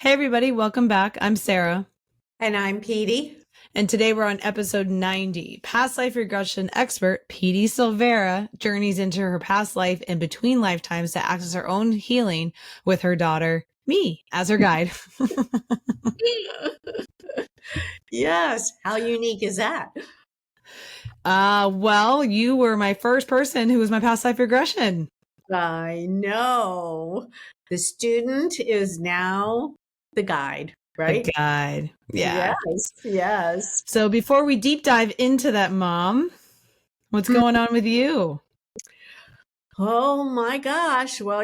Hey, everybody, welcome back. I'm Sarah. And I'm Petey. And today we're on episode 90. Past life regression expert Petey Silveira journeys into her past life and between lifetimes to access her own healing with her daughter, me, as her guide. Yes. How unique is that? Well, you were my first person who was my past life regression. I know. The student is now the guide, right? The guide. Yeah. Yes. So before we deep dive into that, Mom, what's going on with you? Oh my gosh. Well,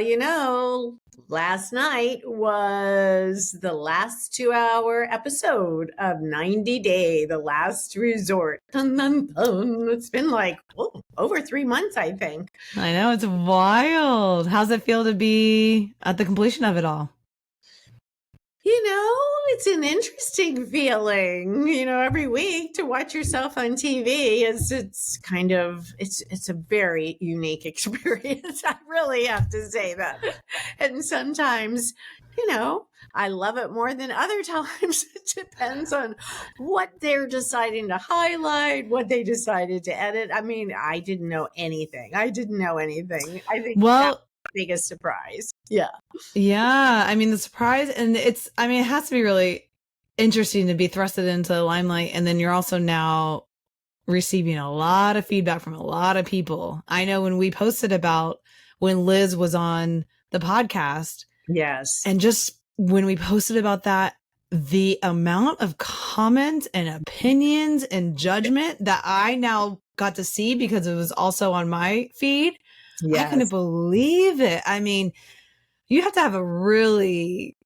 last night was the last 2-hour episode of 90 Day, The Last Resort. Dun, dun, dun. It's been like over 3 months, I think. I know, it's wild. How's it feel to be at the completion of it all? It's an interesting feeling, every week to watch yourself on TV it's a very unique experience. I really have to say that. And sometimes, I love it more than other times. It depends on what they're deciding to highlight, what they decided to edit. I mean, I didn't know anything. I think that was the biggest surprise. Yeah. Yeah. I mean, the surprise, and it has to be really interesting to be thrusted into the limelight. And then you're also now receiving a lot of feedback from a lot of people. I know when we posted about when Liz was on the podcast. Yes. And just when we posted about that, the amount of comments and opinions and judgment that I now got to see because it was also on my feed. Yes. I couldn't believe it. I mean, you have to have a really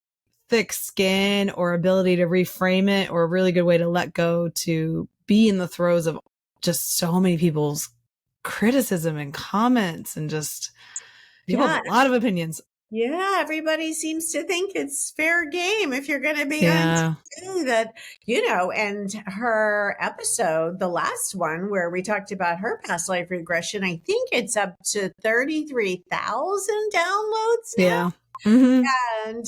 thick skin or ability to reframe it, or a really good way to let go to be in the throes of just so many people's criticism and comments, and just people have a lot of opinions. Yeah, everybody seems to think it's fair game if you're going to be on TV, that, and her episode, the last one where we talked about her past life regression, I think it's up to 33,000 downloads now. Yeah. Mm-hmm. And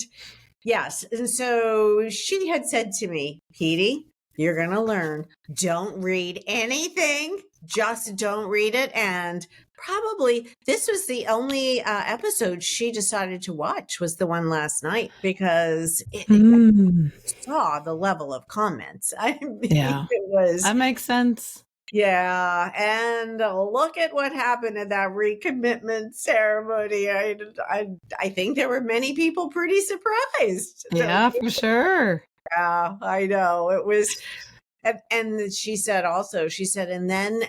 yes. And so she had said to me, Petey, you're going to learn. Don't read anything. Just don't read it. And probably this was the only episode she decided to watch, was the one last night, because it saw the level of comments. I mean, that makes sense. Yeah. And look at what happened at that recommitment ceremony. I think there were many people pretty surprised. Yeah, for sure. Yeah, I know. It was. And she said, and then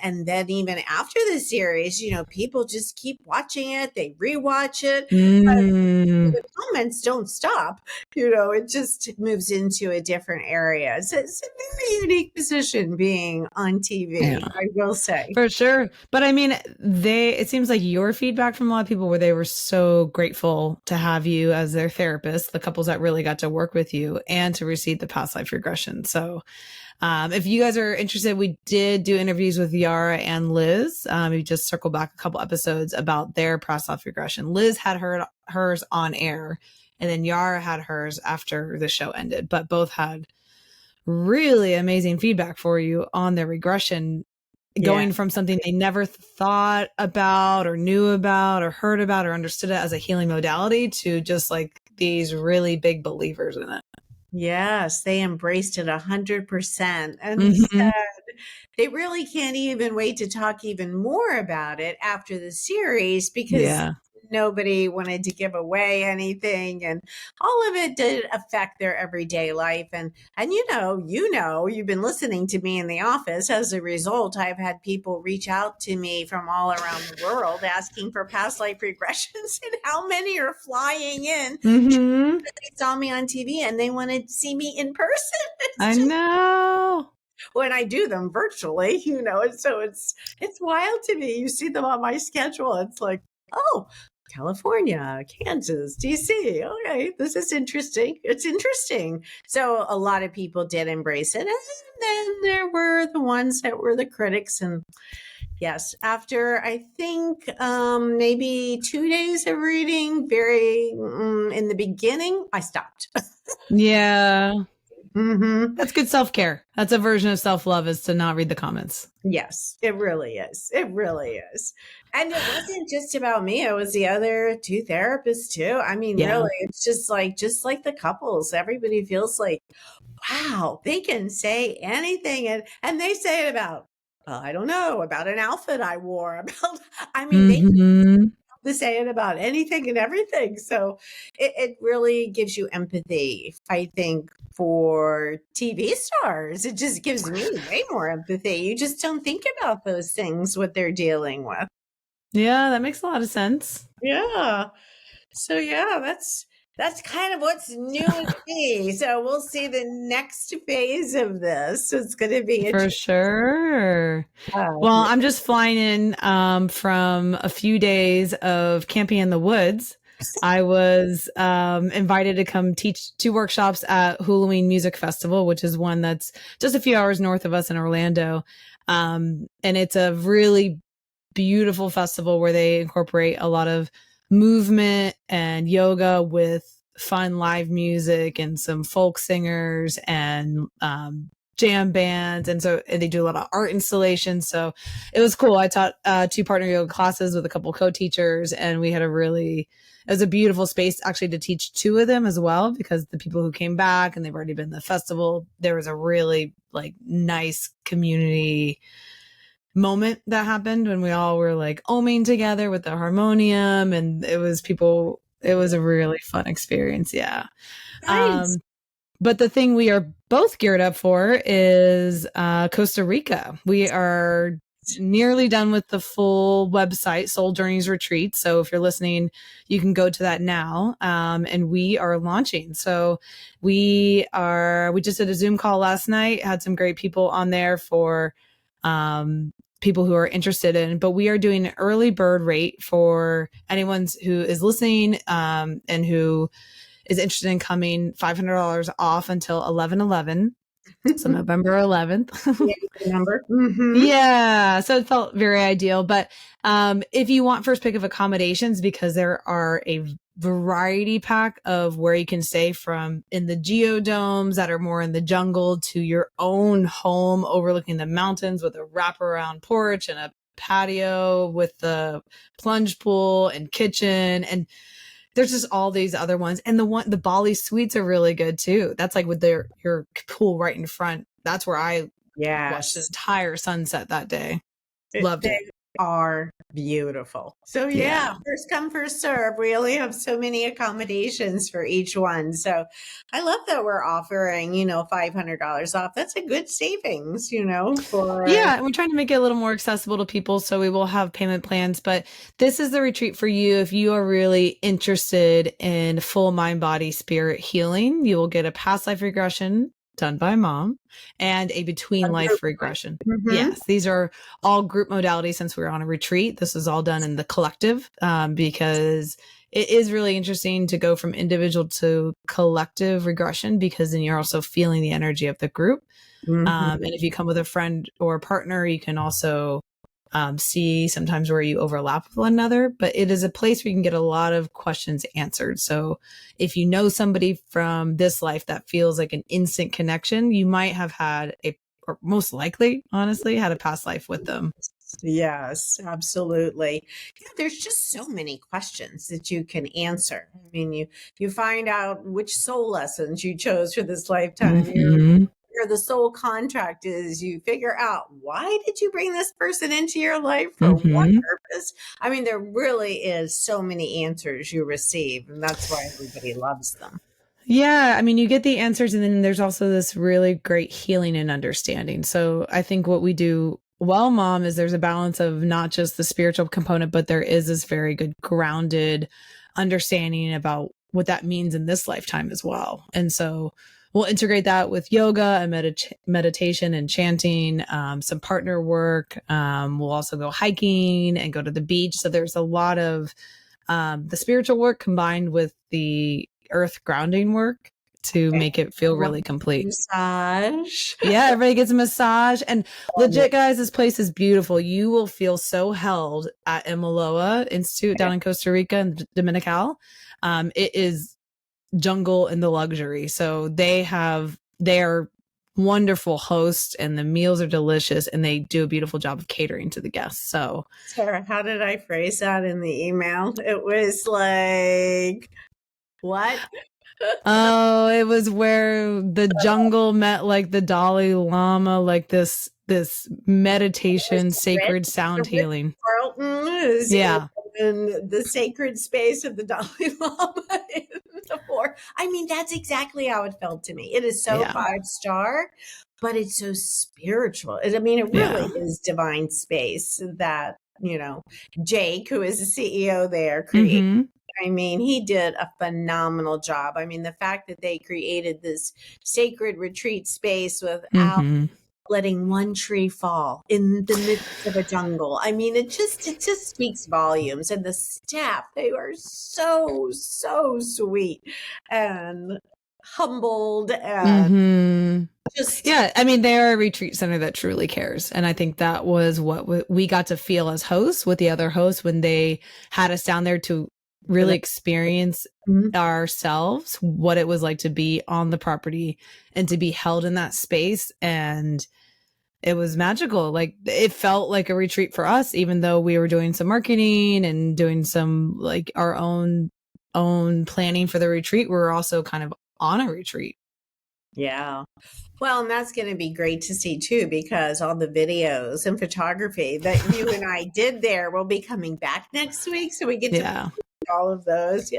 even after the series, people just keep watching it. They rewatch it. But the comments don't stop. It just moves into a different area. It's a very unique position being on TV, I will say. For sure. But I mean, it seems like your feedback from a lot of people where they were so grateful to have you as their therapist, the couples that really got to work with you and to receive the past life regression. So if you guys are interested, we did do interviews with Yara and Liz. We just circled back a couple episodes about their past life regression. Liz had hers on air, and then Yara had hers after the show ended, but both had really amazing feedback for you on their regression, going from something they never thought about or knew about or heard about or understood it as a healing modality to just like these really big believers in it. Yes, they embraced it 100% and said they really can't even wait to talk even more about it after the series, because nobody wanted to give away anything, and all of it did affect their everyday life. And you've been listening to me in the office. As a result, I've had people reach out to me from all around the world asking for past life regressions, and how many are flying in. They saw me on TV and they wanted to see me in person. I know. When I do them virtually, and so it's wild to me. You see them on my schedule. It's like, oh, California, Kansas, DC. Okay, this is interesting. It's interesting. So a lot of people did embrace it. And then there were the ones that were the critics, and Yes. After, I think, maybe 2 days of reading, in the beginning, I stopped. Yeah. Mm-hmm. That's good self-care. That's a version of self-love, is to not read the comments. Yes, it really is. It really is. And it wasn't just about me. It was the other two therapists too. I mean, Yeah. really, it's just like the couples. Everybody feels like, wow, they can say anything. And they say it about, I don't know, about an outfit I wore, about, I mean, they Mm-hmm. to say it about anything and everything. So it really gives you empathy, I think, for TV stars. It just gives me way more empathy. You just don't think about those things, what they're dealing with. Yeah, that makes a lot of sense. Yeah. So yeah, that's kind of what's new with me. So we'll see the next phase of this. It's going to be For interesting. sure. Well, I'm just flying in from a few days of camping in the woods. I was invited to come teach 2 workshops at Halloween Music Festival, which is one that's just a few hours north of us in Orlando. And it's a really beautiful festival where they incorporate a lot of movement and yoga with fun live music and some folk singers and jam bands. And they do a lot of art installations. So it was cool. I taught 2 partner yoga classes with a couple co-teachers, and we had it was a beautiful space actually to teach 2 of them as well, because the people who came back and they've already been to the festival, there was a really like nice community moment that happened when we all were like oming together with the harmonium, and it was a really fun experience. Yeah. Nice. But the thing we are both geared up for is Costa Rica. We are nearly done with the full website, Soul Journeys Retreat. So if you're listening, you can go to that now. And we are launching. So we just did a Zoom call last night, had some great people on there for people who are interested in, but we are doing an early bird rate for anyone who is listening and who is interested in coming, $500 off until 11/11. So November 11th. Yeah, number. Mm-hmm. Yeah. So it felt very ideal. But if you want first pick of accommodations, because there are a variety pack of where you can stay, from in the geodomes that are more in the jungle to your own home overlooking the mountains with a wraparound porch and a patio with the plunge pool and kitchen. And there's just all these other ones. And the Bali suites are really good too. That's like with your pool right in front. That's where I watched the entire sunset that day. Loved it. They are beautiful. So yeah, first come, first serve. We only have so many accommodations for each one. So I love that we're offering, $500 off. That's a good savings, for. Yeah. And we're trying to make it a little more accessible to people. So we will have payment plans, but this is the retreat for you. If you are really interested in full mind, body, spirit healing, you will get a past life regression done by Mom and a between life regression. Mm-hmm. Yes. These are all group modalities. Since we're on a retreat, this is all done in the collective, because it is really interesting to go from individual to collective regression, because then you're also feeling the energy of the group. Mm-hmm. And if you come with a friend or a partner, you can also see sometimes where you overlap with one another. But it is a place where you can get a lot of questions answered. So if you know somebody from this life that feels like an instant connection, you might have had or most likely, honestly, had a past life with them. Yes, absolutely. Yeah, there's just so many questions that you can answer. I mean, you find out which soul lessons you chose for this lifetime. Mm-hmm. Where the soul contract is, you figure out, why did you bring this person into your life, for what purpose? I mean, there really is so many answers you receive, and that's why everybody loves them. Yeah. I mean, you get the answers, and then there's also this really great healing and understanding. So I think what we do well, Mom, is there's a balance of not just the spiritual component, but there is this very good grounded understanding about what that means in this lifetime as well. And so we'll integrate that with yoga and meditation and chanting, some partner work. We'll also go hiking and go to the beach. So there's a lot of the spiritual work combined with the earth grounding work. to make it feel really complete. Massage. Yeah, everybody gets a massage. And legit, guys, this place is beautiful. You will feel so held at Imaloa Institute down in Costa Rica and Dominical. It is jungle in the luxury. So they are wonderful hosts, and the meals are delicious, and they do a beautiful job of catering to the guests. So Sarah, how did I phrase that in the email? It was like, what? Oh, it was where the jungle met like the Dalai Lama, like this meditation, sacred sound healing. Carlton is Yeah. in the sacred space of the Dalai Lama in the forest. I mean, that's exactly how it felt to me. It is so 5-star, but it's so spiritual. I mean, it really is divine space that, Jake, who is the CEO there, created. Mm-hmm. I mean, he did a phenomenal job. I mean, the fact that they created this sacred retreat space without letting one tree fall in the midst of a jungle. I mean, it just speaks volumes. And the staff, they are so, so sweet and humbled and just. Yeah, I mean, they're a retreat center that truly cares. And I think that was what we got to feel as hosts with the other hosts when they had us down there to really experience ourselves, what it was like to be on the property and to be held in that space. And it was magical. Like, it felt like a retreat for us, even though we were doing some marketing and doing some like our own planning for the retreat. We were also kind of on a retreat. Yeah. Well, and that's going to be great to see too, because all the videos and photography that you and I did there will be coming back next week. So we get to all of those.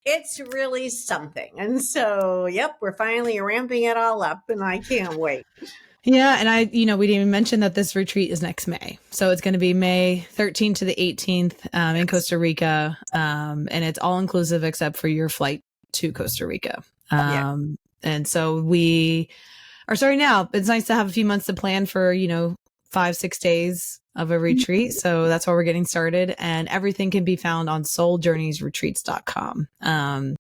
It's really something. And so, yep, we're finally ramping it all up, and I can't wait. Yeah. And we didn't even mention that this retreat is next May. So it's going to be May 13th to the 18th in Costa Rica. And it's all inclusive except for your flight to Costa Rica. And so we are starting now. It's nice to have a few months to plan for, 5-6 days of a retreat. So that's why we're getting started, and everything can be found on souljourneysretreats.com.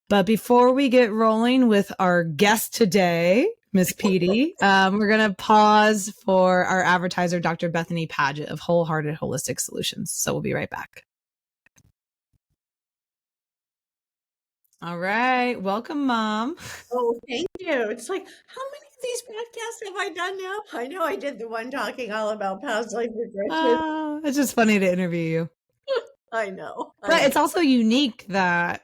But before we get rolling with our guest today, Miss Petey, we're going to pause for our advertiser, Dr. Bethany Padgett of Wholehearted Holistic Solutions. So we'll be right back. All right. Welcome, Mom. Oh, thank you. It's like, how many of these podcasts have I done now? I know I did the one talking all about past life regression. It's just funny to interview you. I know. But it's also unique that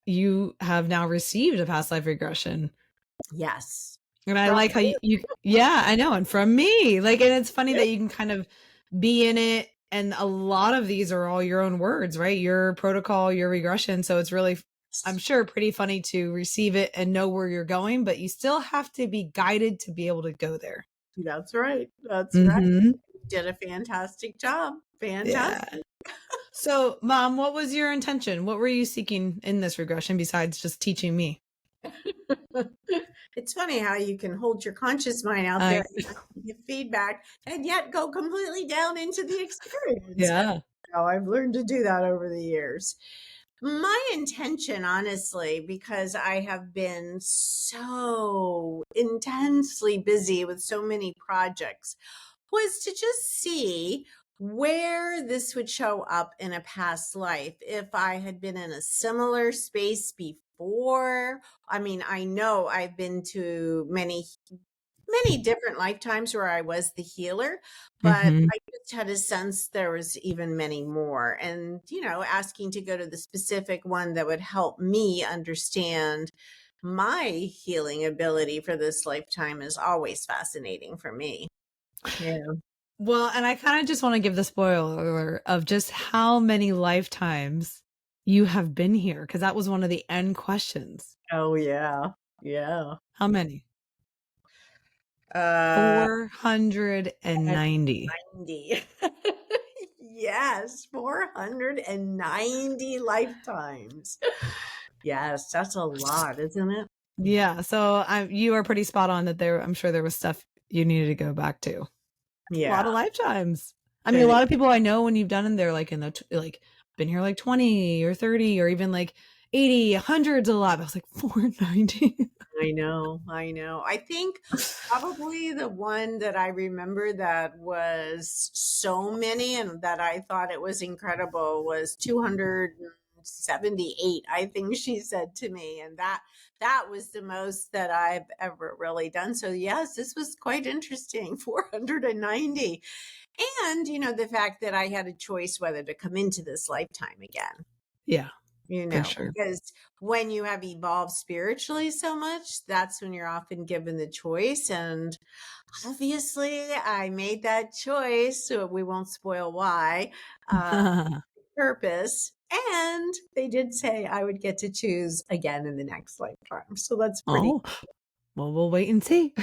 you have now received a past life regression. Yes. And I like how you I know. And from me, and it's funny that you can kind of be in it. And a lot of these are all your own words, right? Your protocol, your regression. So it's really, I'm sure, pretty funny to receive it and know where you're going, but you still have to be guided to be able to go there. That's right. That's right. You did a fantastic job. Fantastic. Yeah. So, Mom, what was your intention? What were you seeking in this regression besides just teaching me? It's funny how you can hold your conscious mind out there and give feedback and yet go completely down into the experience. Yeah. I've learned to do that over the years. My intention, honestly, because I have been so intensely busy with so many projects, was to just see where this would show up in a past life. If I had been in a similar space before, I mean, I know I've been to many different lifetimes where I was the healer, but I just had a sense there was even many more. And, asking to go to the specific one that would help me understand my healing ability for this lifetime is always fascinating for me. Yeah. Well, and I kind of just want to give the spoiler of just how many lifetimes you have been here, because that was one of the end questions. Oh, yeah. Yeah. How many? 490. Yes, 490 lifetimes. Yes, that's a lot, isn't it? Yeah. So you are pretty spot on that I'm sure there was stuff you needed to go back to. Yeah. A lot of lifetimes. I mean, a lot of people I know when you've done them, they're like been here like 20 or 30 or even like 80, hundreds a lot. I was like, 490. I know. I think probably the one that I remember that was so many and that I thought it was incredible was 278, I think she said to me. And that was the most that I've ever really done. So yes, this was quite interesting. 490. And, the fact that I had a choice whether to come into this lifetime again. Yeah. For sure. Because when you have evolved spiritually so much, that's when you're often given the choice. And obviously, I made that choice, so we won't spoil why. Purpose. And they did say I would get to choose again in the next lifetime. So that's pretty. Oh, well, we'll wait and see.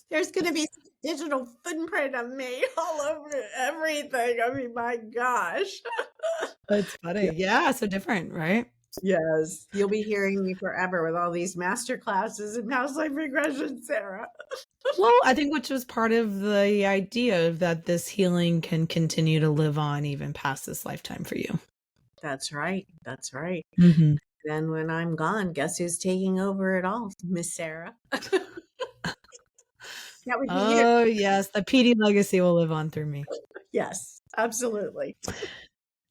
There's going to be digital footprint of me all over everything. I mean, my gosh. That's funny. Yeah, so different, right? Yes. You'll be hearing me forever with all these master classes in past life regression, Sarah. Well, I think which was part of the idea of that this healing can continue to live on even past this lifetime for you. That's right. That's right. Mm-hmm. Then when I'm gone, guess who's taking over it all? Miss Sarah. That would be Oh, yes. The Petey legacy will live on through me. Yes, absolutely.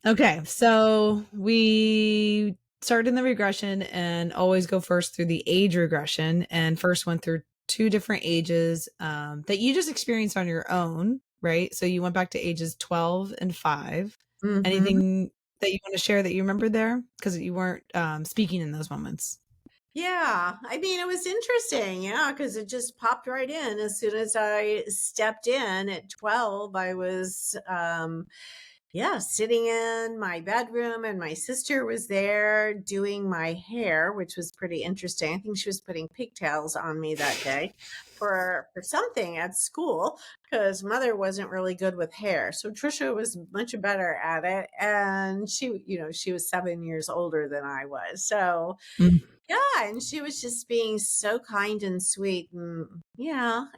Okay. So we started in the regression and always go first through the age regression, and first went through 2 different ages that you just experienced on your own, right? So you went back to ages 12 and 5. Mm-hmm. Anything that you want to share that you remember there? Because you weren't speaking in those moments. Yeah. I mean, it was interesting. Yeah. Because it just popped right in. As soon as I stepped in at 12, I was, sitting in my bedroom, and my sister was there doing my hair, which was pretty interesting. I think she was putting pigtails on me that day for something at school, because mother wasn't really good with hair. So Trisha was much better at it. And she was 7 years older than I was. So yeah, and she was just being so kind and sweet. And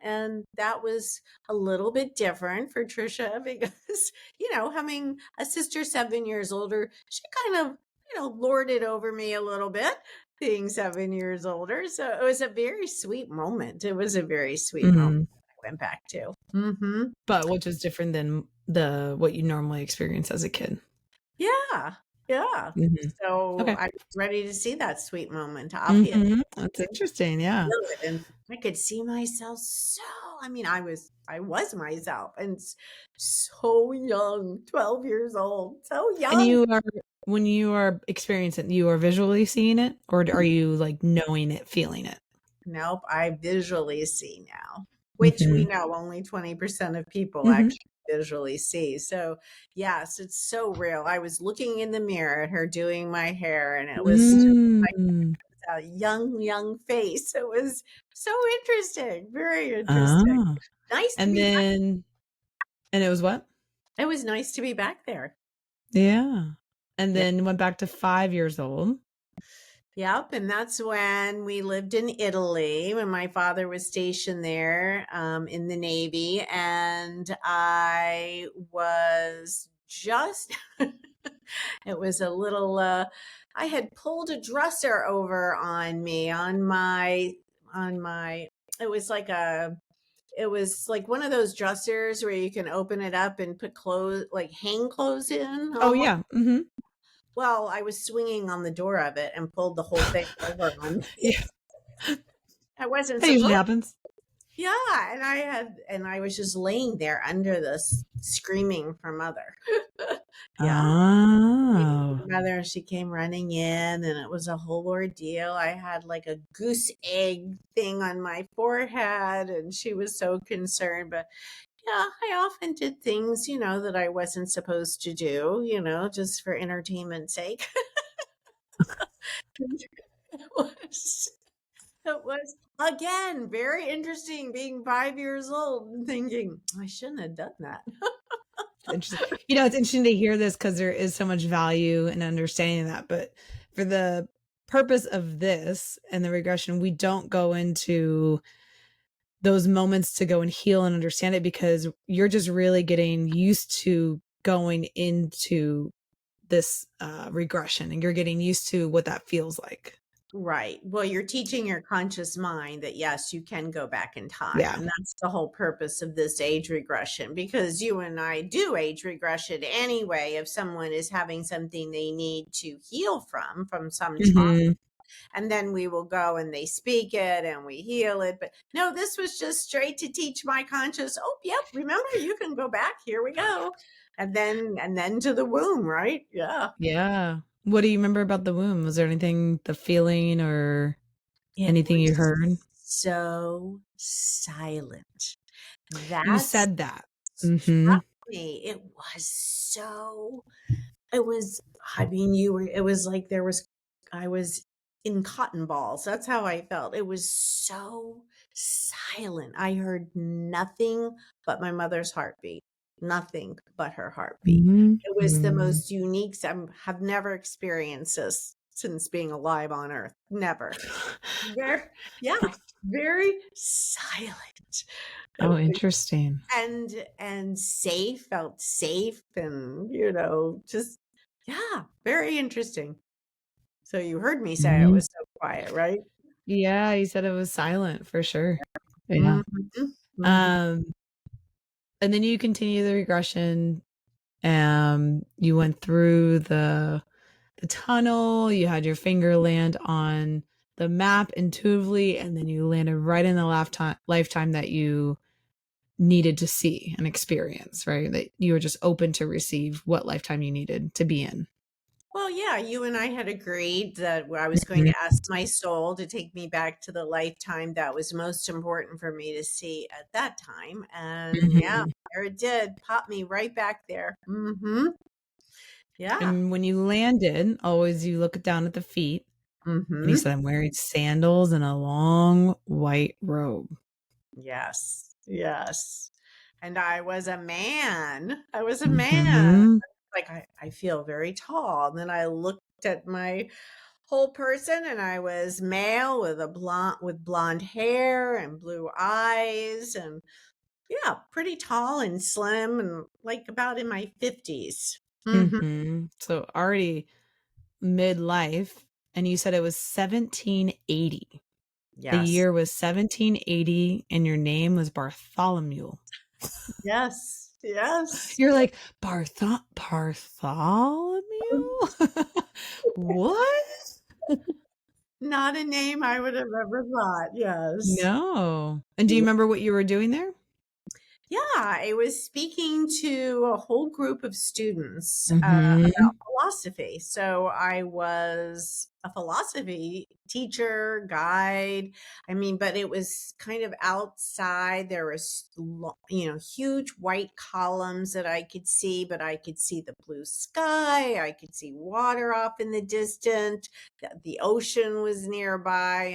and that was a little bit different for Trisha because, having a sister 7 years older, she kind of, lorded over me a little bit, being 7 years older. So it was a very sweet moment. It was a very sweet moment I went back to. Mm-hmm. But which is different than what you normally experience as a kid. Yeah. Yeah. Mm-hmm. So okay. I'm ready to see that sweet moment. Obviously. Mm-hmm. That's interesting. Yeah. And I could see myself I was myself, and so young, 12 years old, so young. And when you are experiencing, you are visually seeing it, or are you like knowing it, feeling it? Nope. I visually see now, which we know only 20% of people actually visually see. So yes, it's so real. I was looking in the mirror at her doing my hair, and it was like a young face. It was so interesting. Very interesting. Nice. And then, and it was what? It was nice to be back there. Yeah. And then went back to 5 years old. Yep. And that's when we lived in Italy, when my father was stationed there in the Navy. And I was just, it was a little, I had pulled a dresser over on me it was like one of those dressers where you can open it up and put clothes, like hang clothes in. Oh, yeah. Mm-hmm. Well, I was swinging on the door of it and pulled the whole thing over on me. Yeah. I wasn't. That usually happens. Yeah, and I was just laying there under this, screaming for mother. Mother, she came running in, and it was a whole ordeal. I had like a goose egg thing on my forehead, and she was so concerned. But yeah, I often did things, that I wasn't supposed to do, just for entertainment's sake. It was, again, very interesting being 5 years old and thinking, I shouldn't have done that. Interesting. It's interesting to hear this because there is so much value in understanding that. But for the purpose of this and the regression, we don't go into those moments to go and heal and understand it, because you're just really getting used to going into this regression, and you're getting used to what that feels like. Right. Well, you're teaching your conscious mind that, yes, you can go back in time. Yeah. And that's the whole purpose of this age regression, because you and I do age regression anyway. If someone is having something they need to heal from some trauma, and then we will go and they speak it and we heal it. But no, this was just straight to teach my conscious. Oh, yep. Remember, you can go back. Here we go. And then to the womb, right? Yeah. Yeah. What do you remember about the womb? Was there anything, the feeling or anything you heard? So silent. You That's said that. struck me. It was, I mean, it was like I was in cotton balls. That's how I felt. It was so silent. I heard nothing but my mother's heartbeat, nothing but her heartbeat. It was the most unique. I have never experienced this since being alive on earth. Never. Very silent. Oh, interesting. And safe, felt safe, and just very interesting. So you heard me say it was so quiet, right? Yeah, you said it was silent for sure. Yeah. And then you continue the regression. You went through the tunnel, you had your finger land on the map intuitively, and then you landed right in the lifetime that you needed to see and experience, right? That you were just open to receive what lifetime you needed to be in. Well, yeah, you and I had agreed that I was going to ask my soul to take me back to the lifetime that was most important for me to see at that time. And yeah, there it did. Pop me right back there. Yeah. And when you landed, always you look down at the feet, and you said, I'm wearing sandals and a long white robe. Yes. And I was a man. Like, I feel very tall. And then I looked at my whole person, and I was male with blonde hair and blue eyes, and pretty tall and slim, and like about in my 50s. So already midlife, and you said it was 1780. Yes. The year was 1780, and your name was Bartholomew. Yes. You're like, Bartholomew? What? Not a name I would have ever thought. Yes. No. And do you remember what you were doing there? Yeah, I was speaking to a whole group of students about philosophy. So I was a philosophy teacher, guide. I mean, but it was kind of outside. There was, huge white columns that I could see, but I could see the blue sky. I could see water off in the distance. The ocean was nearby.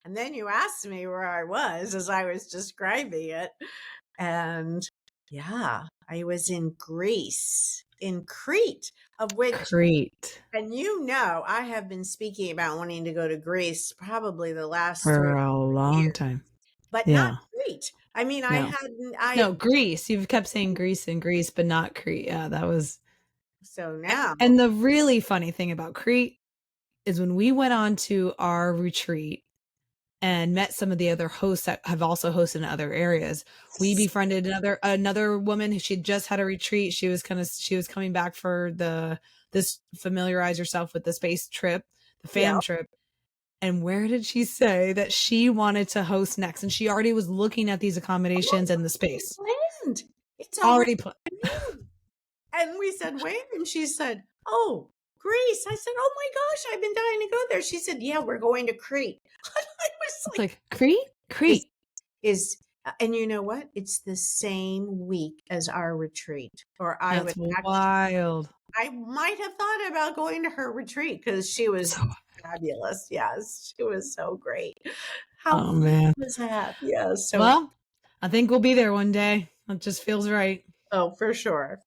And then you asked me where I was as I was describing it. And I was in Greece, in Crete, of which Crete. And I have been speaking about wanting to go to Greece probably the last for a long time, but not Crete. I mean, no, Greece. You've kept saying Greece and Greece, but not Crete. Yeah, that was. So now. And the really funny thing about Crete is when we went on to our retreat and met some of the other hosts that have also hosted in other areas. We befriended another woman who she'd just had a retreat. She was coming back for this familiarize herself with the space trip, the fam trip. And where did she say that she wanted to host next? And she already was looking at these accommodations and the space. Planned. It's already planned. And we said, when? And she said, oh, Greece. I said, oh my gosh, I've been dying to go there. She said, yeah, we're going to Crete. I was like Crete is and you know what? It's the same week as our retreat. Or That's wild. I might have thought about going to her retreat because she was fabulous. Yes, she was so great. How man was that? Yes. So, well, I think we'll be there one day. It just feels right. Oh, for sure.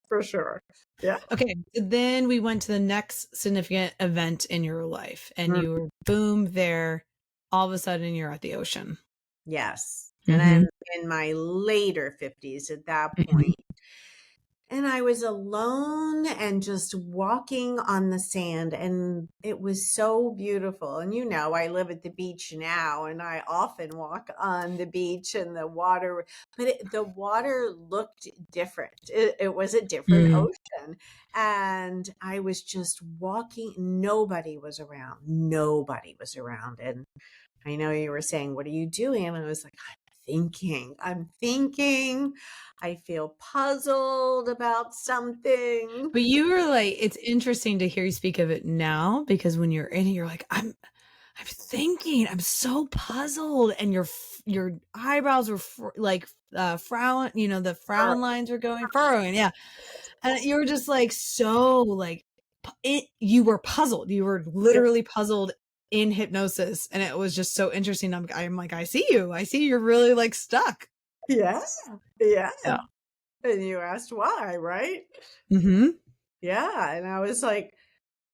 Yeah. Okay. So then we went to the next significant event in your life, and you were boom there. All of a sudden, you're at the ocean. Yes. And I'm in my later 50s at that point. And I was alone and just walking on the sand, and it was so beautiful. And I live at the beach now, and I often walk on the beach and the water, but the water looked different. It was a different ocean. And I was just walking. Nobody was around. Nobody was around. And I know you were saying, what are you doing? And I was like, I'm thinking, I feel puzzled about something. But you were like, it's interesting to hear you speak of it now, because when you're in it, you're like, I'm thinking, I'm so puzzled. And your eyebrows were frown, the frown lines were furrowing. Yeah. And you were just like, so like you were puzzled. You were literally puzzled in hypnosis. And it was just so interesting. I'm like, I see you. You're really like stuck. Yeah. And you asked why, right? Mm-hmm. Yeah. And I was like,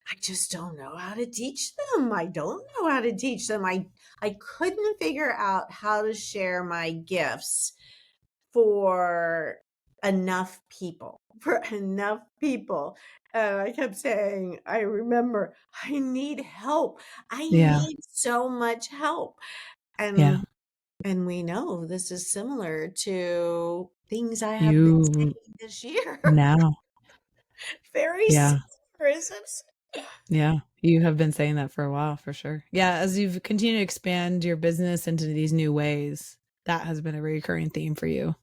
I just don't know how to teach them. I don't know how to teach them. I couldn't figure out how to share my gifts for enough people. And I kept saying, I remember, I need help. I need so much help. And we know this is similar to things I have been saying this year. Now. Very similar, isn't it? Yeah. You have been saying that for a while, for sure. Yeah. As you've continued to expand your business into these new ways, that has been a recurring theme for you.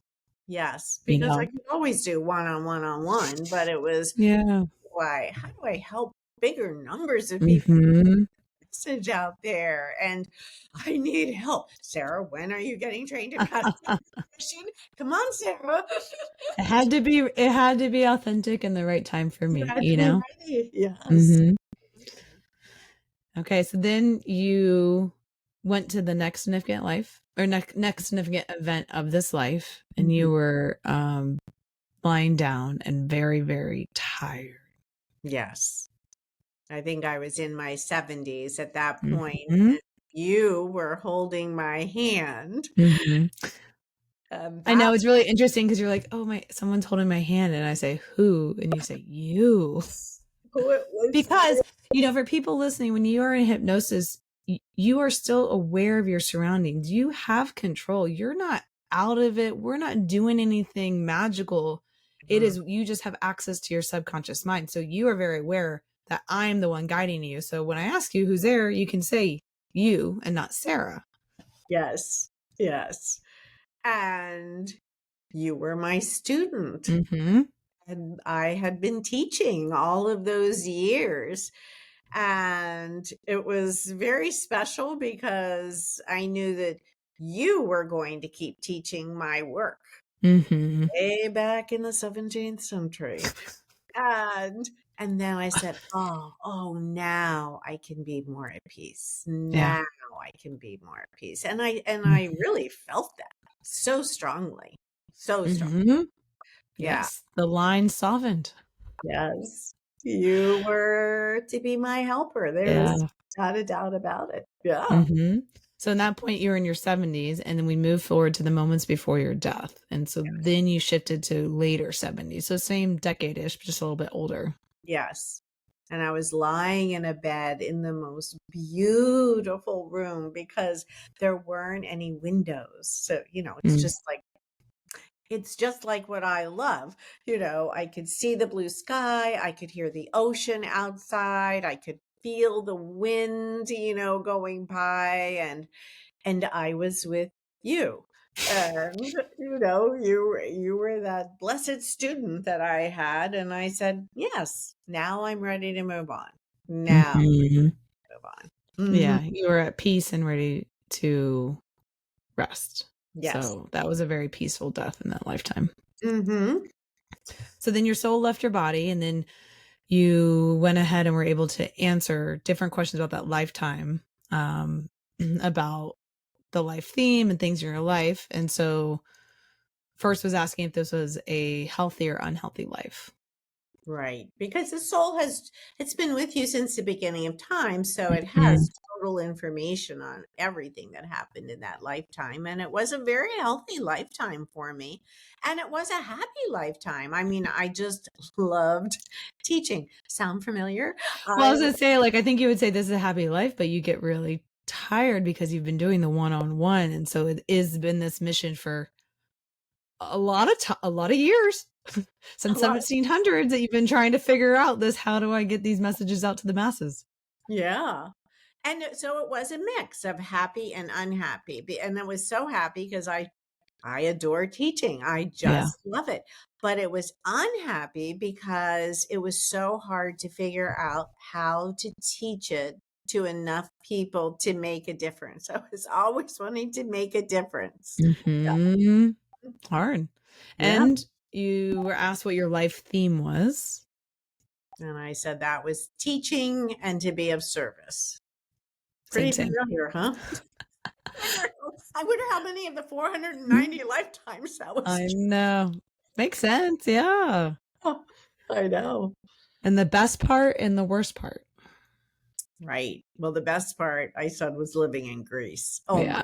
Yes, because I could always do one-on-one, but it was, why? How do I help bigger numbers of people? Message out there, and I need help. Sarah, when are you getting trained in Regression? Come on, Sarah. It had to be authentic and the right time for me, Yes. Okay, so then you went to the next significant life, or next significant event of this life, and you were lying down and very, very tired. Yes. I think I was in my 70s at that point. And you were holding my hand. I know, it's really interesting because you're like, oh, someone's holding my hand, and I say, who? And you say, you. Because, for people listening, when you are in hypnosis, you are still aware of your surroundings. You have control. You're not out of it. We're not doing anything magical. It is, you just have access to your subconscious mind. So you are very aware that I'm the one guiding you. So when I ask you who's there, you can say you and not Sarah. Yes. And you were my student. And I had been teaching all of those years. And it was very special because I knew that you were going to keep teaching my work way back in the 17th century. And then I said, oh, now I can be more at peace. Now I can be more at peace. And I really felt that so strongly. So strongly. Yes. The line softened. Yes. You were to be my helper. There's not a doubt about it. Yeah. So in that point, you were in your 70s, and then we moved forward to the moments before your death. And so then you shifted to later 70s. So same decade-ish, but just a little bit older. Yes. And I was lying in a bed in the most beautiful room because there weren't any windows. So, it's just like what I love. I could see the blue sky. I could hear the ocean outside. I could feel the wind, going by, and I was with you. And, you were that blessed student that I had. And I said, yes, now I'm ready to move on. Now move on. Yeah. You were at peace and ready to rest. Yes. So that was a very peaceful death in that lifetime. So then your soul left your body, and then you went ahead and were able to answer different questions about that lifetime, about the life theme and things in your life. And so first was asking if this was a healthy or unhealthy life. Right. Because the soul it's been with you since the beginning of time. So it has total information on everything that happened in that lifetime. And it was a very healthy lifetime for me. And it was a happy lifetime. I mean, I just loved teaching. Sound familiar? Well, I was gonna say, like, I think you would say this is a happy life, but you get really tired because you've been doing the one-on-one, and so it has been this mission for a lot of years since 1700s that you've been trying to figure out this. How do I get these messages out to the masses? Yeah. And so it was a mix of happy and unhappy. And I was so happy because I adore teaching. I just love it. But it was unhappy because it was so hard to figure out how to teach it to enough people to make a difference. I was always wanting to make a difference. Mm-hmm. Hard. And you were asked what your life theme was. And I said that was teaching and to be of service. Same, Pretty familiar, huh? I wonder how many of the 490 lifetimes that was. I know. Makes sense. Yeah. Oh, I know. And the best part and the worst part. Right. Well, the best part I said was living in Greece. Oh, yeah.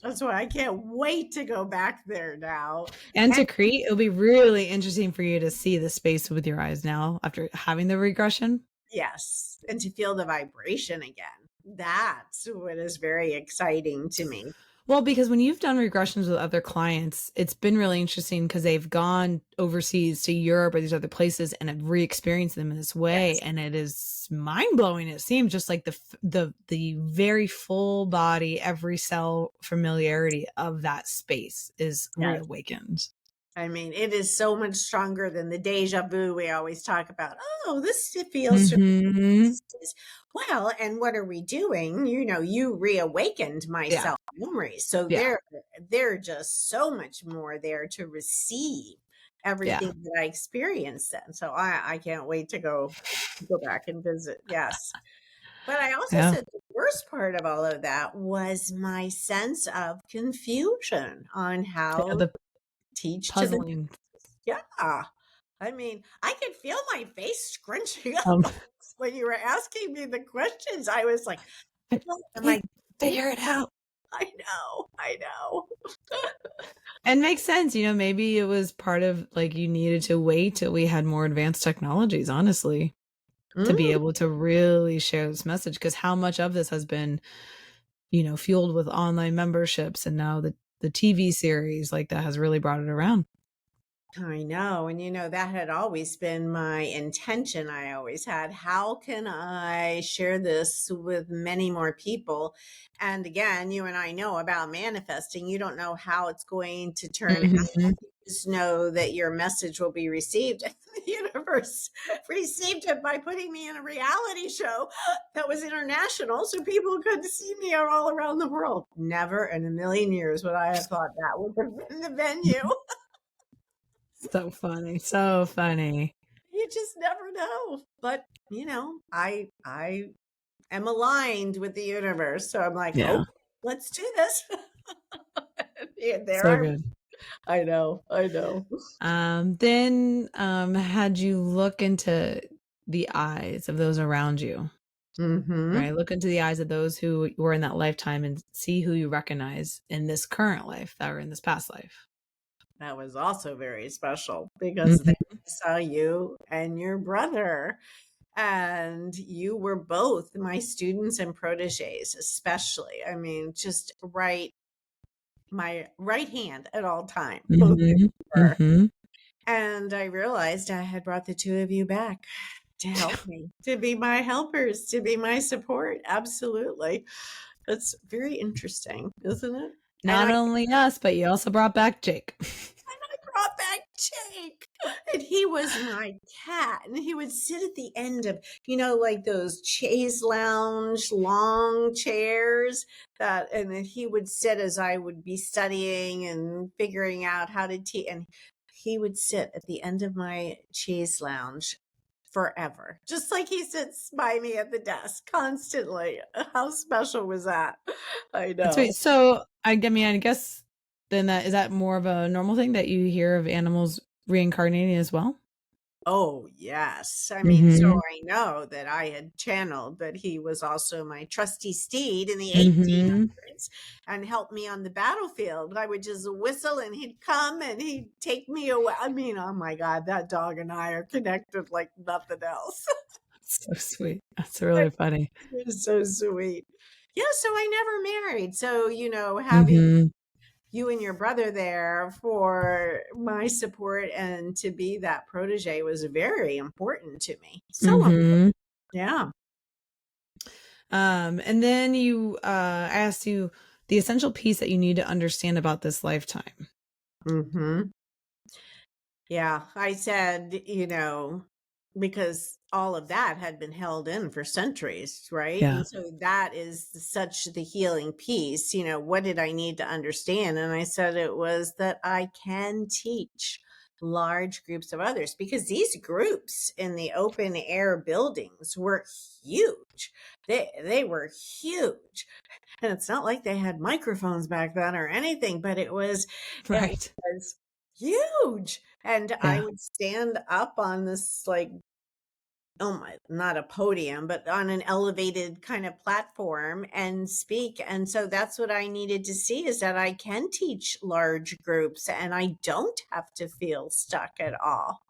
That's why I can't wait to go back there now. And to Crete, it'll be really interesting for you to see the space with your eyes now after having the regression. Yes. And to feel the vibration again. That's what is very exciting to me. Well, because when you've done regressions with other clients, it's been really interesting because they've gone overseas to Europe or these other places and have re-experienced them in this way. Yes. And it is mind-blowing. It seems just like the very full body, every cell familiarity of that space is reawakened. I mean, it is so much stronger than the deja vu we always talk about. Oh, this feels well, and what are we doing? You know, you reawakened my cell memories. So they're just so much more there to receive everything that I experienced then. So I can't wait to go back and visit. Yes. But I also said the worst part of all of that was my sense of confusion on how teach puzzling. I mean, I could feel my face scrunching up when you were asking me the questions. I was like, figure it out. I know. And makes sense. You know, maybe it was part of like you needed to wait till we had more advanced technologies, honestly, to be able to really share this message. Because how much of this has been, you know, fueled with online memberships and now the TV series like that has really brought it around. I know. And, you know, that had always been my intention. I always had, how can I share this with many more people? And again, you and I know about manifesting. You don't know how it's going to turn out. You just know that your message will be received. The universe received it by putting me in a reality show that was international so people could see me all around the world. Never in a million years would I have thought that would have been the venue. So funny. So funny. You just never know. But, you know, I am aligned with the universe. So I'm like, oh, let's do this. So good. I know. Then had you look into the eyes of those around you, right? Look into the eyes of those who were in that lifetime and see who you recognize in this current life that were in this past life. That was also very special because they saw you and your brother, and you were both my students and proteges, especially. I mean, just my right hand at all times. And I realized I had brought the two of you back to help me, to be my helpers, to be my support. Absolutely. It's very interesting, isn't it? Not only us, but you also brought back Jake. Brought back Jake, and he was my cat, and he would sit at the end of, you know, like those chaise lounge long chairs and then he would sit as I would be studying and figuring out how to teach, and he would sit at the end of my chaise lounge forever, just like he sits by me at the desk constantly. How special was that? I know. So I guess then is that more of a normal thing that you hear of animals reincarnating as well? Oh, yes. I mean, so Mhm. I know that I had channeled, but he was also my trusty steed in the Mhm. 1800s and helped me on the battlefield. I would just whistle and he'd come and he'd take me away. I mean, oh my God, that dog and I are connected like nothing else. So sweet. That's really funny. It's so sweet. Yeah, so I never married. So, having Mhm. you and your brother there for my support and to be that protege was very important to me. So important. Mhm. Yeah. And then I asked you the essential piece that you need to understand about this lifetime. Hmm. Yeah. I said, because all of that had been held in for centuries, right? Yeah. And so that is such the healing piece. What did I need to understand? And I said it was that I can teach large groups of others because these groups in the open air buildings were huge. They were huge. And it's not like they had microphones back then or anything, but it Right. was huge. And I Yeah. would stand up on this like, oh my, not a podium, but on an elevated kind of platform and speak. And so that's what I needed to see is that I can teach large groups and I don't have to feel stuck at all.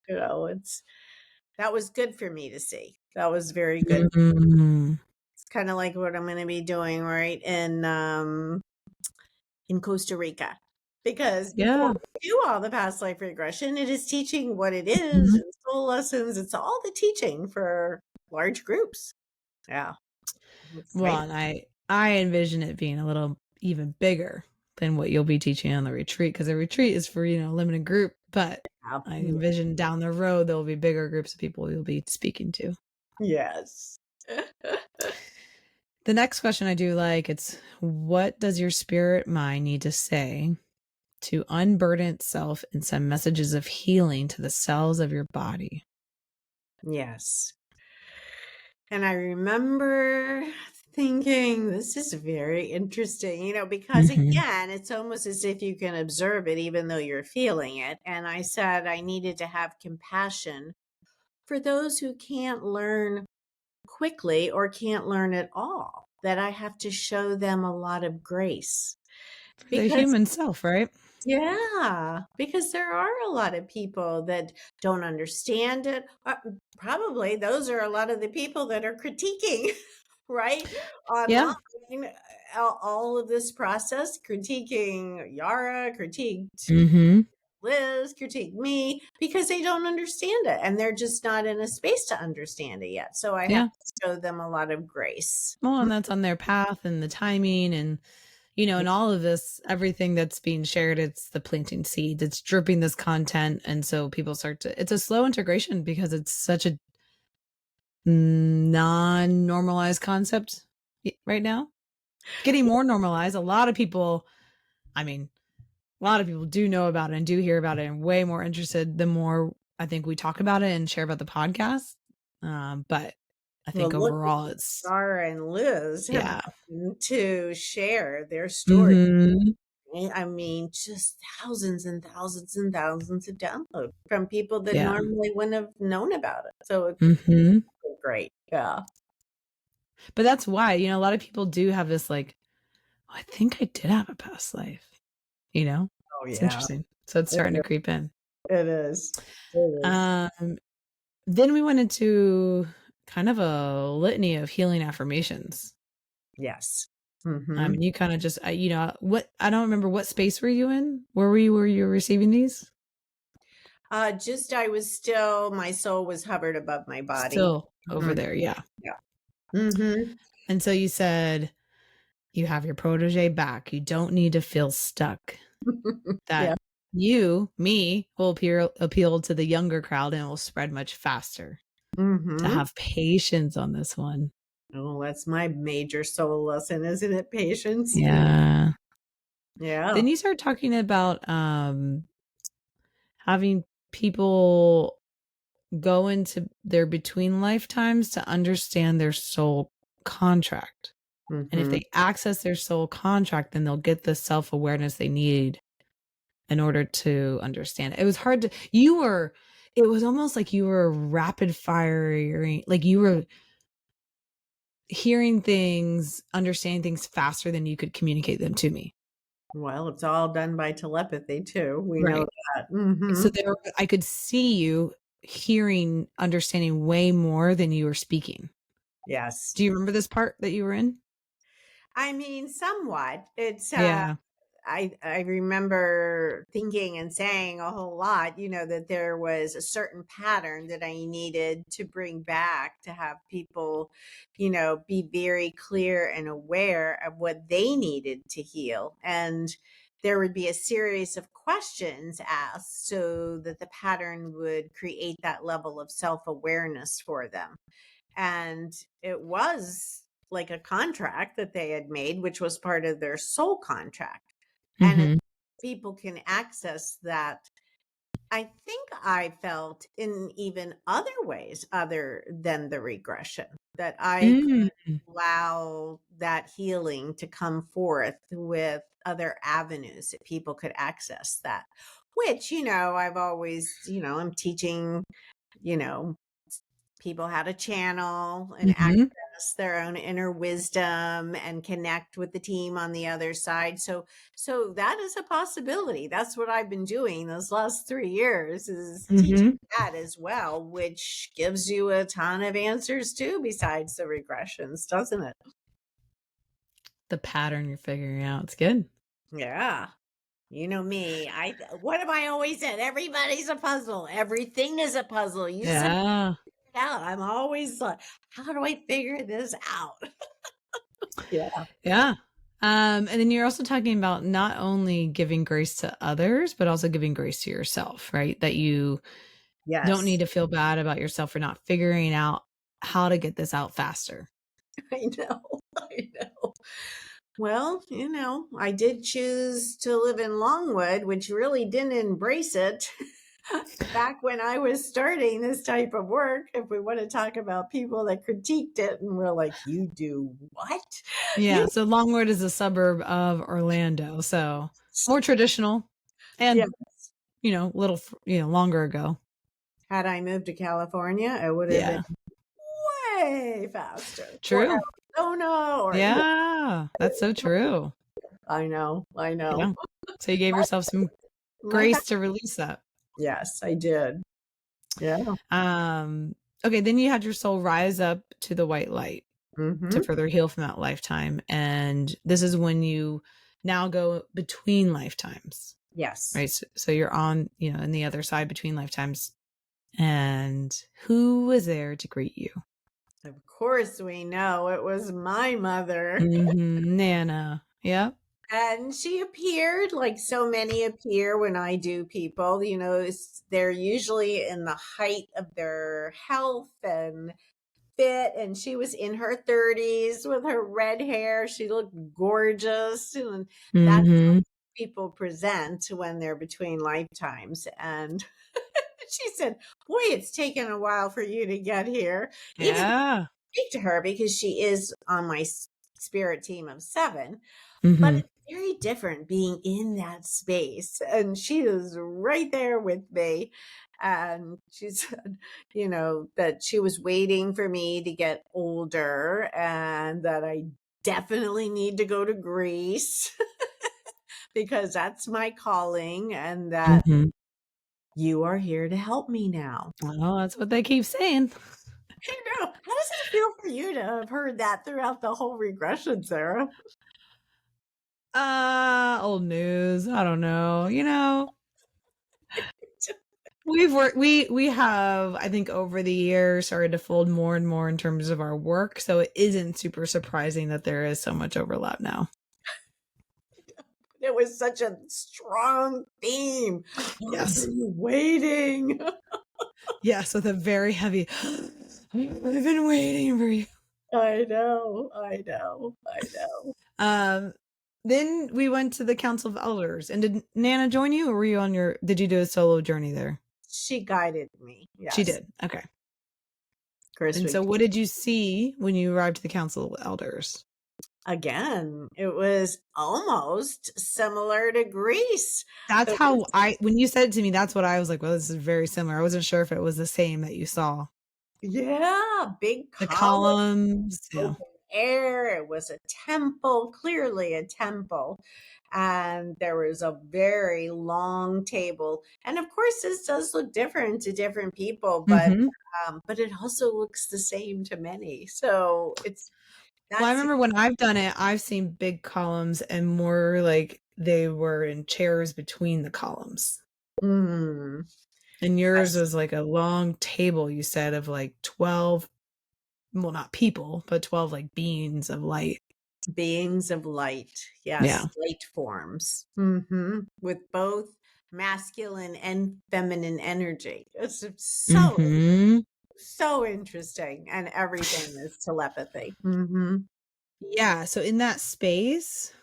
That was good for me to see. That was very good. Mhm. It's kind of like what I'm going to be doing right in Costa Rica. Because before Yeah. we do all the past life regression, it is teaching what it is Mhm. and soul lessons. It's all the teaching for large groups. Yeah. Well, Exciting. and I envision it being a little even bigger than what you'll be teaching on the retreat because the retreat is for, a limited group, but I Yeah. envision down the road there will be bigger groups of people you'll be speaking to. Yes. The next question I do like, it's what does your spirit mind need to say to unburden itself and send messages of healing to the cells of your body? Yes. And I remember thinking, this is very interesting, because Mhm. again, it's almost as if you can observe it even though you're feeling it. And I said I needed to have compassion for those who can't learn quickly or can't learn at all, that I have to show them a lot of grace. For the Because, human self, right? yeah, because there are a lot of people that don't understand it. Probably those are a lot of the people that are critiquing, right? Yeah. Online, all of this process, critiquing Yara, critiqued Mhm. Liz, critique me because they don't understand it and they're just not in a space to understand it yet. So I have Yeah. to show them a lot of grace. Well, and that's on their path and the timing and Yeah. and all of this, everything that's being shared, it's the planting seeds, it's dripping this content. And so people it's a slow integration because it's such a non normalized concept right now. Getting more normalized. I mean, a lot of people do know about it and do hear about it and way more interested the more I think we talk about it and share about the podcast. But I Well, think look what overall it's, Sarah and Liz have yeah. done to share their story. Hmm. I mean, just thousands and thousands and thousands of downloads from people that Yeah. normally wouldn't have known about it. So it's Hmm. great. Yeah. But that's why, a lot of people do have this like, "Oh, I think I did have a past life, you know? Oh, It's yeah. interesting. So it's starting to creep in. It is. It is. Um, then we went into kind of a litany of healing affirmations. Yes. Hmm. And you kind of just, what I don't remember what space were you in? Were you receiving these? My soul was hovered above my body. Still over Mhm. there, yeah. Yeah. Mhm. And so you said you have your protege back. You don't need to feel stuck. Yeah. That me, will appeal to the younger crowd and it will spread much faster. To Mhm. have patience on this one. Oh, that's my major soul lesson, isn't it? Patience. Yeah. Yeah. Then you start talking about having people go into their between lifetimes to understand their soul contract. And if Mhm. they access their soul contract, then they'll get the self-awareness they need in order to understand it. It was hard to it was almost like you were rapid firing, like you were hearing things, understanding things faster than you could communicate them to me. Well, it's all done by telepathy too. We know Right. that. So there, I could see you hearing, understanding way more than you were speaking. Yes. Do you remember this part that you were in? I mean, somewhat. It's Yeah. I remember thinking and saying a whole lot, that there was a certain pattern that I needed to bring back to have people, be very clear and aware of what they needed to heal. And there would be a series of questions asked so that the pattern would create that level of self-awareness for them. And it was like a contract that they had made, which was part of their soul contract. And Mm-hmm. people can access that. I think I felt in even other ways other than the regression that I Mm-hmm. could allow that healing to come forth with other avenues that people could access that, which, I've always, I'm teaching, you know, people how to channel and Mm-hmm. access their own inner wisdom and connect with the team on the other side. So that is a possibility. That's what I've been doing those last 3 years, is teaching Mm-hmm. that as well, which gives you a ton of answers too, besides the regressions, doesn't it? The pattern you're figuring out. It's good. Yeah. You know me. What have I always said? Everybody's a puzzle. Everything is a puzzle. You said Yeah. it out. I'm always like, how do I figure this out? Yeah. Yeah. And then you're also talking about not only giving grace to others, but also giving grace to yourself, right? That you don't need Yes. to feel bad about yourself for not figuring out how to get this out faster. I know. I know. Well, I did choose to live in Longwood, which really didn't embrace it back when I was starting this type of work. If we want to talk about people that critiqued it and were like, you do what? Yeah. You So Longwood is a suburb of Orlando. So more traditional Yeah. and, little, longer ago. Had I moved to California, it would have been Yeah. way faster. Or True. Arizona, or Yeah. That's so true. I know. I know. Yeah. So you gave yourself some My grace to release that. Yes, I did. Yeah. Okay, then you had your soul rise up to the white light to Hmm. further heal from that lifetime. And this is when you now go between lifetimes, Yes. right? So you're on, in the other side between lifetimes. And who was there to greet you? Of course, we know it was my mother. Nana. Yep. And she appeared like so many appear when I do people. They're usually in the height of their health and fit. And she was in her 30s with her red hair. She looked gorgeous. And that's Mm-hmm. people present when they're between lifetimes. And she said, boy, it's taken a while for you to get here. Even Yeah. speak to her because she is on my spirit team of 7, but Mm-hmm. it's very different being in that space. And she is right there with me. And she said, that she was waiting for me to get older and that I definitely need to go to Greece because that's my calling, and that Mm-hmm. you are here to help me now. Oh, that's what they keep saying. I know. How does it feel for you to have heard that throughout the whole regression, Sarah? Old news. I don't know. We've worked we have, I think, over the years started to fold more and more in terms of our work. So it isn't super surprising that there is so much overlap now. It was such a strong theme. I've Yes. been waiting. Yes, with a very heavy I've been waiting for you. I know. I know. I know. Um then we went to the Council of Elders. And did Nana join you, or were you did you do a solo journey there? She guided me. She Yes. did. Okay. Of course, And we so what did you see when you arrived at the Council of Elders? again, it was almost similar to Greece. That's It how was, when you said it to me, that's what I was like, well, this is very similar. I wasn't sure if it was the same that you saw. yeah, big The column, columns. Yeah. open air. It was a temple, clearly a temple. And there was a very long table. And of course, this does look different to different people, but it also looks the same to many. So Well, I that's remember when I've done it, I've seen big columns and more like they were in chairs between the columns. mm, And yours that's was like a long table, you said, of like 12, well, not people, but 12 like beings of light. beings of light. Yeah. Yes, light forms. With both masculine and feminine energy. It's Mm-hmm. so interesting. And everything is telepathy. Yeah. So in that space,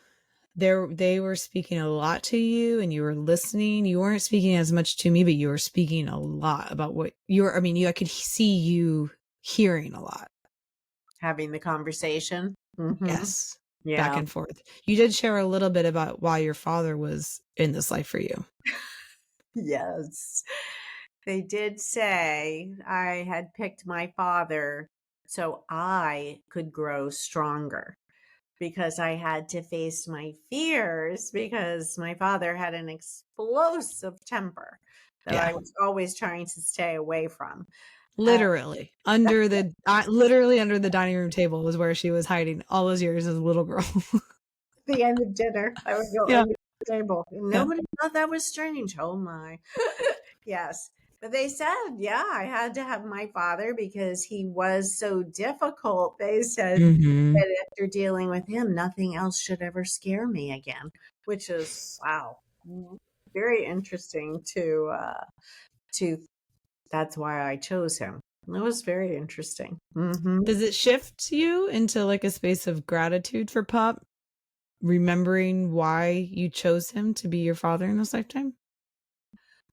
they were speaking a lot to you and you were listening. You weren't speaking as much to me, but you were speaking a lot about what you were. I mean, I could see you hearing a lot. Having the conversation. Yes. Back Yeah. and forth. You did share a little bit about why your father was in this life for you. Yes. They did say I had picked my father so I could grow stronger, because I had to face my fears, because my father had an explosive temper that I Yeah. was always trying to stay away from. Uh, Literally literally under the dining room table was where she was hiding all those years as a little girl. the end of dinner, I would go Yeah. under the table. And Yeah. nobody thought that was strange. Oh my. Yes. But they said, yeah, I had to have my father because he was so difficult. They said Mm-hmm. that after dealing with him, nothing else should ever scare me again, which is, wow, very interesting to that's why I chose him. It was very interesting. Does it shift you into like a space of gratitude for Pop, remembering why you chose him to be your father in this lifetime?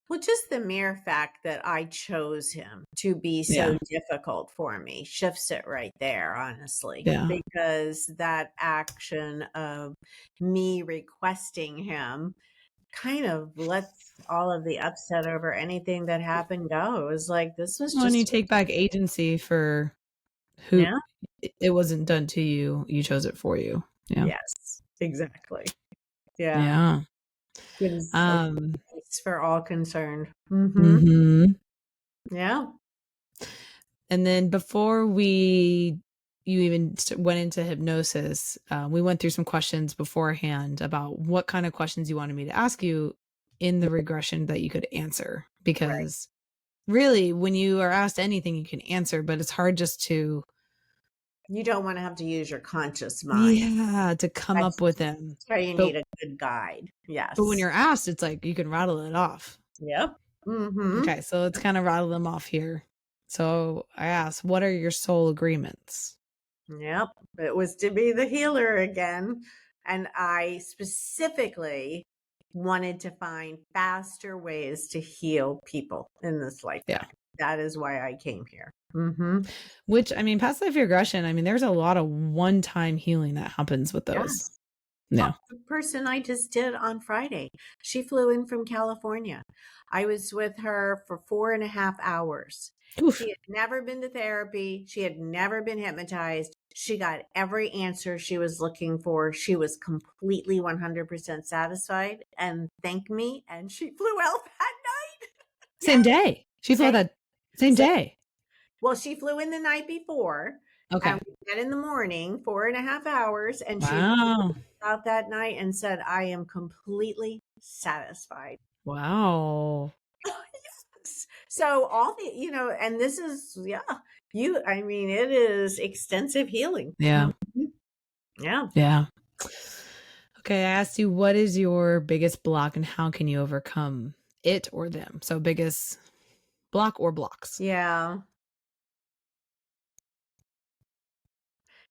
Well, just the mere fact that I chose him to be Yeah. so difficult for me shifts it right there, honestly, Yeah. because that action of me requesting him kind of lets all of the upset over anything that happened go. It was like, this was When you just, take back agency for who yeah, it wasn't done to you, you chose it for you. Yeah. yes, exactly. Yeah. Yeah. Gives a Um, peace for all concerned. mhm. Yeah. And then before you even went into hypnosis, we went through some questions beforehand about what kind of questions you wanted me to ask you in the regression that you could answer. Right. Because really, when you are asked anything, you can answer, but it's hard just to, You don't want to have to use your conscious mind. yeah, to come up with them. That's why you But need a good guide. when Yes. you're asked, it's like you can rattle it off. Yep. Okay, so let's kind of rattle them off here. So I asked, what are your soul agreements? Yep. It was to be the healer again. And I specifically wanted to find faster ways to heal people in this Yeah. lifetime. That is why I came here. Which, I mean, past life regression, I mean, there's a lot of one-time healing that happens with those. Yes. Yeah. The person I just did on Friday, she flew in from California. I was with her for 4.5 hours. Oof. She had never been to therapy. She had never been hypnotized. She got every answer she was looking for. She was completely 100% satisfied and thanked me. And she flew out that night. Same Yes. day. She flew Same, that same same. day. Well, she flew in the night before and Okay. we met in the morning, 4.5 hours. And she flew Wow. out that night and said, I am completely satisfied. Wow. Yes. So all the, and this is, yeah, I mean, it is extensive healing. Yeah. Yeah. Yeah. Okay, I asked you, what is your biggest block and how can you overcome it or them? So biggest block or blocks. Yeah.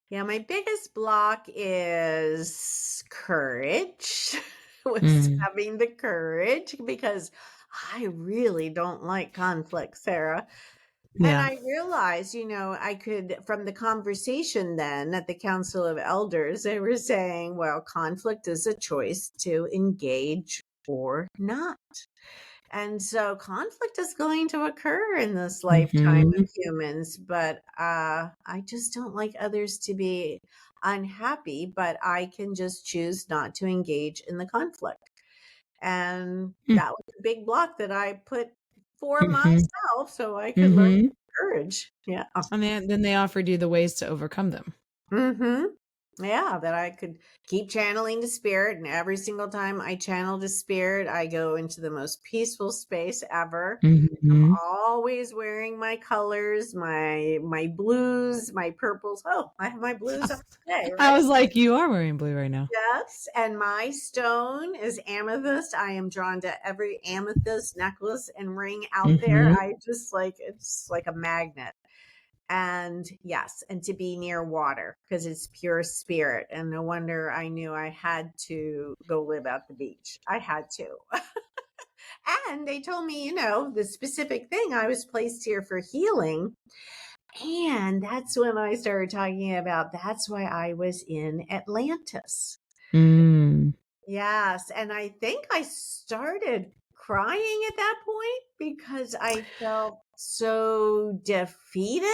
Yeah. My biggest block is courage. Was having the courage, because I really don't like conflict, Sarah. And Yeah. I realized, I could, from the conversation then at the Council of Elders, they were saying, well, conflict is a choice to engage or not. And so conflict is going to occur in this lifetime of humans, but I just don't like others to be unhappy, but I can just choose not to engage in the conflict. And that was a big block that I put for myself so I could learn courage. Yeah. And then they offered you the ways to overcome them. Mm-hmm. Yeah, that I could keep channeling the spirit. And every single time I channel the spirit, I go into the most peaceful space ever. I'm always wearing my colors, my blues, my purples. Oh, I have my blues on today, right? I was like, you are wearing blue right now. Yes. And my stone is amethyst. I am drawn to every amethyst necklace and ring out there. I just it's like a magnet. And yes, and to be near water because it's pure spirit. And no wonder I knew I had to go live at the beach. I had to. And they told me, the specific thing, I was placed here for healing. And that's when I started talking about that's why I was in Atlantis. Yes. And I think I started crying at that point because I felt so defeated.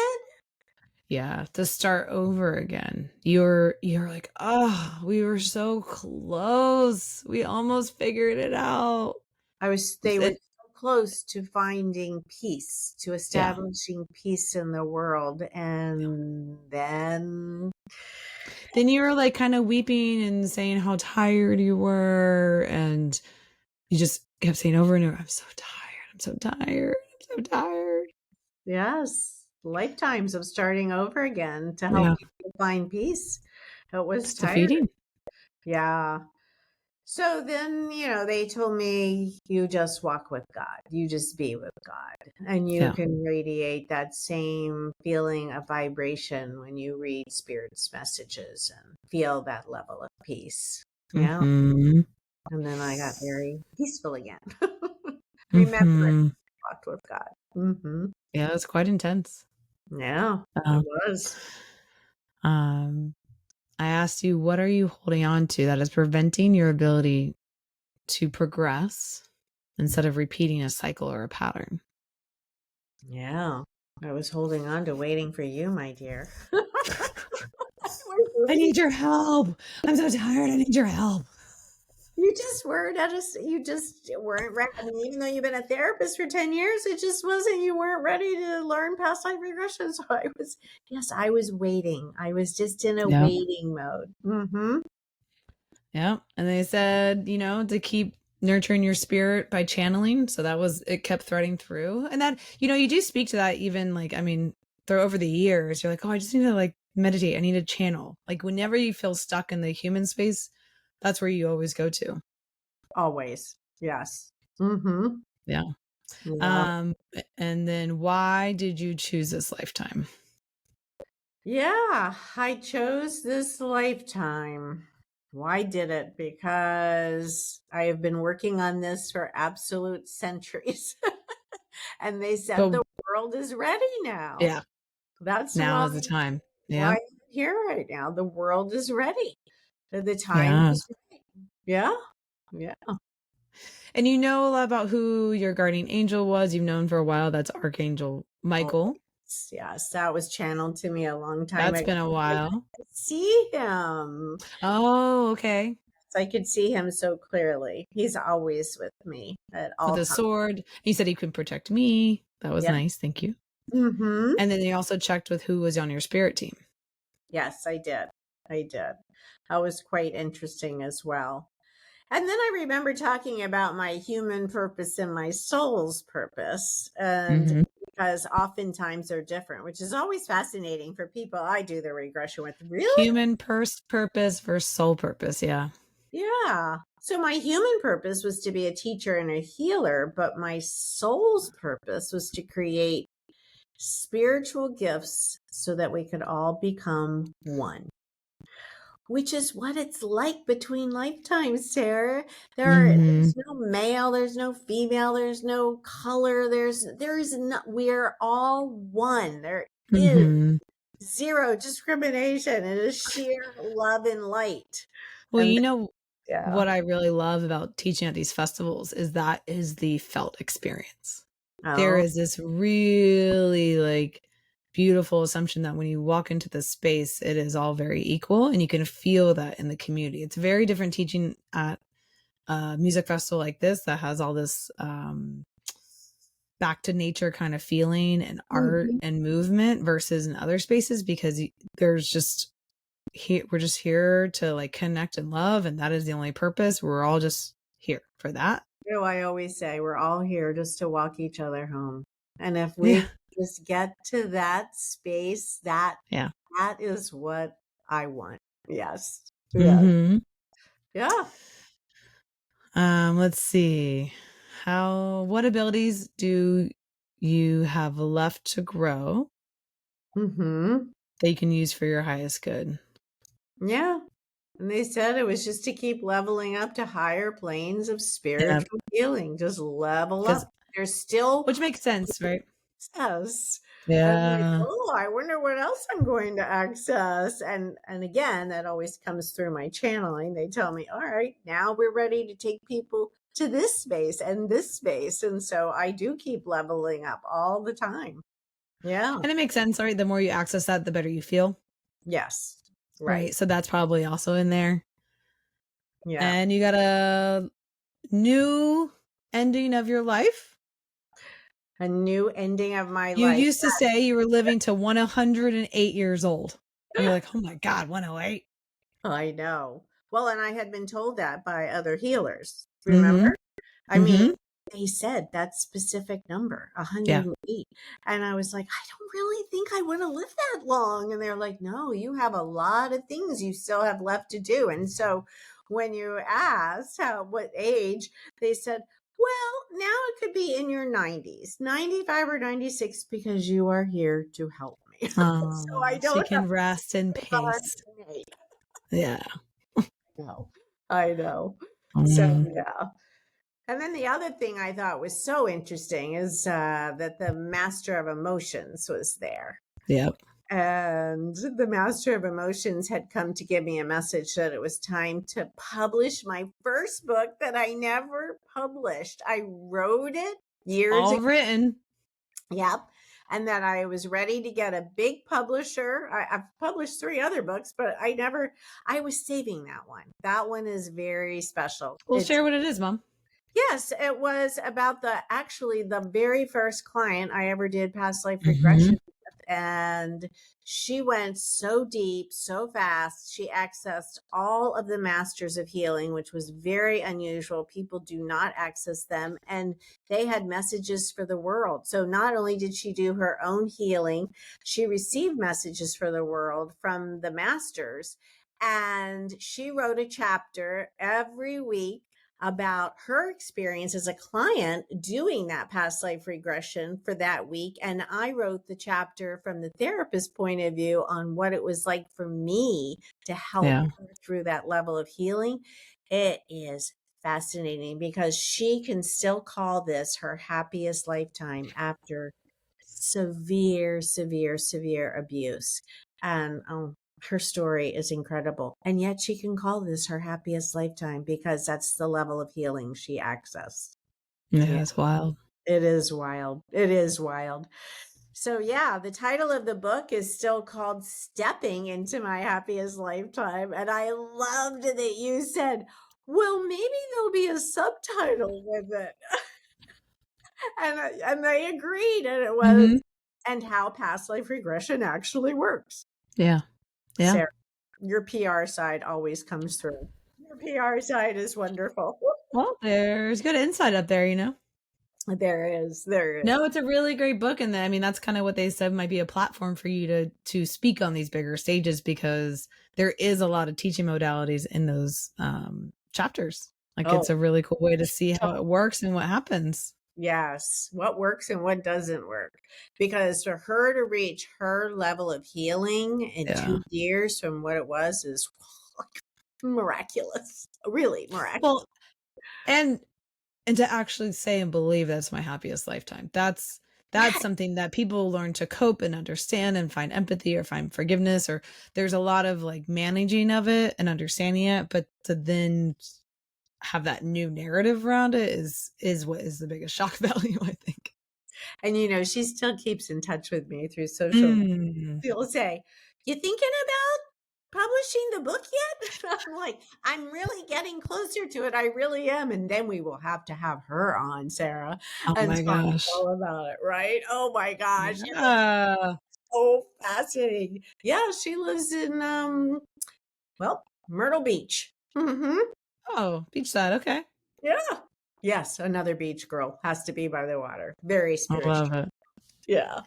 Yeah, to start over again. You're like, oh, we were so close. We almost figured it out. They were so close to finding peace, to establishing peace in the world. And then you were like kind of weeping and saying how tired you were. And you just kept saying over and over, I'm so tired. I'm so tired. I'm so tired. Yes. Lifetimes of starting over again to help people find peace. It was defeating. Yeah. So then, they told me you just walk with God. You just be with God. And you can radiate that same feeling of vibration when you read Spirit's messages and feel that level of peace. Yeah. And then I got very peaceful again. Remember, walked with God. Yeah, it was quite intense. Yeah, it was. I asked you, what are you holding on to that is preventing your ability to progress instead of repeating a cycle or a pattern? Yeah, I was holding on to waiting for you, my dear. I need your help. I'm so tired. I need your help. You just weren't ready. I mean, even though you've been a therapist for 10 years, it just wasn't, you weren't ready to learn past life regression. So I was waiting. I was just in a waiting mode. Yeah. And they said, to keep nurturing your spirit by channeling. So it kept threading through. And that, you do speak to that even through over the years, you're like, oh, I just need to meditate. I need to channel. Whenever you feel stuck in the human space, that's where you always go to. Always. Yes. Yeah. And then why did you choose this lifetime? Yeah, I chose this lifetime. Why did it? Because I have been working on this for absolute centuries. And they said the world is ready now. Yeah. That's now is the time. Yeah. Why I'm here right now. The world is ready. The time is ready. Yeah. Yeah. And you know a lot about who your guardian angel was. You've known for a while. That's Archangel Michael. Yes, that was channeled to me a long time ago. That's been a while. I see him. Oh, okay. I could see him so clearly. He's always with me at all times. With a sword. He said he could protect me. That was nice. Thank you. And then they also checked with who was on your spirit team. Yes, I did. That was quite interesting as well. And then I remember talking about my human purpose and my soul's purpose. And because oftentimes they're different, which is always fascinating for people I do the regression with. Really? Human purpose versus soul purpose. Yeah. Yeah. So my human purpose was to be a teacher and a healer, but my soul's purpose was to create spiritual gifts so that we could all become one. which is what it's like between lifetimes, Sarah. Mm-hmm. There's no male, there's no female, there's no color, there's no, we're all one. There is Mm-hmm. zero discrimination. It is sheer love and light. Well, And you know, yeah. what I really love about teaching at these festivals is that is the felt experience. There Oh. is this really like beautiful assumption that when you walk into the space, it is all very equal and you can feel that in the community. It's very different teaching at a music festival like this that has all this back to nature kind of feeling and art Mhm. and movement versus in other spaces because there's just we're just here to like connect and love, and that is the only purpose. We're all just here for that. You know, I always say we're all here just to walk each other home. And if Yeah. we just get to that space, that Yeah. that is what I want. Yes. Yes. Mm-hmm. Yeah. Let's see. What abilities do you have left to grow Mm-hmm. that you can use for your highest good? Yeah. And they said it was just to keep leveling up to higher planes of Yeah. spiritual healing. Just level Because up. There's still which makes sense, right? access. And I'm like, Yeah. oh, I wonder what else I'm going to access. And again, that always comes through my channeling. They tell me, all right, now we're ready to take people to this space and this space. And so I do keep leveling up all the time. Yeah. And it makes sense, right? The more you access that, the better you feel. Yes. Right. Right. So that's probably also in there. Yeah. And you got a new ending of your life. A new ending of my You life. used to say you were living to 108 years old. And you're like, oh my God, 108. I know. Well, and I had been told that by other healers. Mm-hmm. Remember? I mean, Mm-hmm. they said that specific number, Yeah. 108. And I was like, I don't really think I want to live that long. And they're like, no, you have a lot of things you still have left to do. And so when you asked what age, they said, well, now it could be in your 90s, 95 or 96, because you are here to help me. So I Oh, so you don't have can rest in to peace. 108. Yeah. No, I know. So Mm, yeah. And then the other thing I thought was so interesting is that the Master of Emotions was there. yep. And the Master of Emotions had come to give me a message that it was time to publish my first book that I never published. I wrote it years ago. All written. Yep. And that I was ready to get a big publisher. I've published 3 other books, but I was saving that one. That one is very special. We'll share what it is, Mom. Yes, it was about actually the very first client I ever did past life Mm-hmm. regression with. And she went so deep, so fast. She accessed all of the masters of healing, which was very unusual. People do not access them. And they had messages for the world. So not only did she do her own healing, she received messages for the world from the masters. And she wrote a chapter every week about her experience as a client doing that past life regression for that week. And I wrote the chapter from the therapist point of view on what it was like for me to help Yeah. her through that level of healing. It is fascinating because she can still call this her happiest lifetime after severe, severe, severe abuse. And her story is incredible. And yet she can call this her happiest lifetime because that's the level of healing she accessed. Yeah, Yeah, it's wild. it is wild. It is wild. So, yeah, the title of the book is still called Stepping into My Happiest Lifetime. And I loved that you said, well, maybe there'll be a subtitle with it. And they agreed. And it was, Mm-hmm. and how past life regression actually works. Yeah. Yeah. Sarah, your PR side always comes through. Your PR side is wonderful. Well, there's good insight up there, you know? There is. There is. No, it's a really great book. And I mean, that's kind of what they said might be a platform for you to speak on these bigger stages because there is a lot of teaching modalities in those chapters. Like it's a really cool way to see how it works and what happens. Yes. What works and what doesn't work. Because for her to reach her level of healing in 2 years from what it was is Miraculous. Really miraculous. Well, and to actually say and believe that's my happiest lifetime. That's something that people learn to cope and understand and find empathy or find forgiveness, or there's a lot of like managing of it and understanding it, but to then have that new narrative around it is what is the biggest shock value, I think. And she still keeps in touch with me through social. She'll say, "You thinking about publishing the book yet?" I'm like, "I'm really getting closer to it. I really am." And then we will have to have her on, Sarah, Oh and my talk gosh. all about it, right? Oh my gosh. Yeah. So fascinating. Yeah, she lives in Myrtle Beach. Mm-hmm. Oh, beachside. Okay. Yeah. Yes, another beach girl. Has to be by the water. Very I spiritual. love it. Yeah.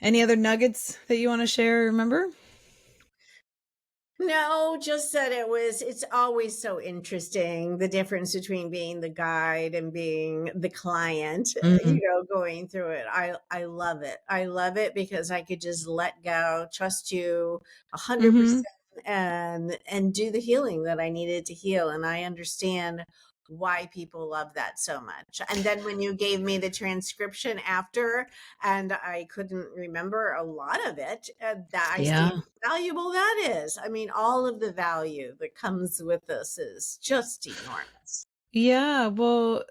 Any other nuggets that you want to share? Remember? No, just that it's always so interesting, the difference between being the guide and being the client, going through it. I love it. I love it because I could just let go, trust you 100% and do the healing that I needed to heal. And I understand why people love that so much. And then when you gave me the transcription after, and I couldn't remember a lot of it, that I see how valuable that is. I mean, all of the value that comes with this is just enormous. Yeah. Well,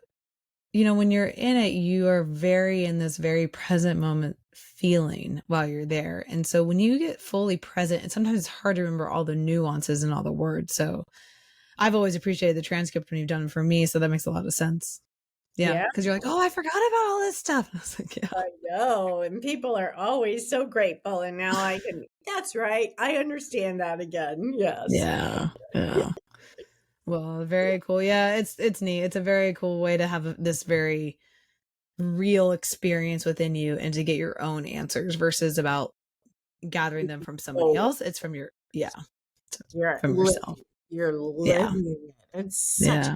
when you're in it, you are in this very present moment feeling while you're there. And so when you get fully present, and sometimes it's hard to remember all the nuances and all the words. So I've always appreciated the transcript when you've done it for me. So that makes a lot of sense. Yeah. Because you're like, oh, I forgot about all this stuff. I was like, yeah. I know. And people are always so grateful. And now I can, that's right. I understand that again. Yes. Yeah. Yeah. Well, very cool. Yeah, it's neat. It's a very cool way to have this very real experience within you and to get your own answers versus about gathering them from somebody else. It's from your from yourself. You're living it. It's such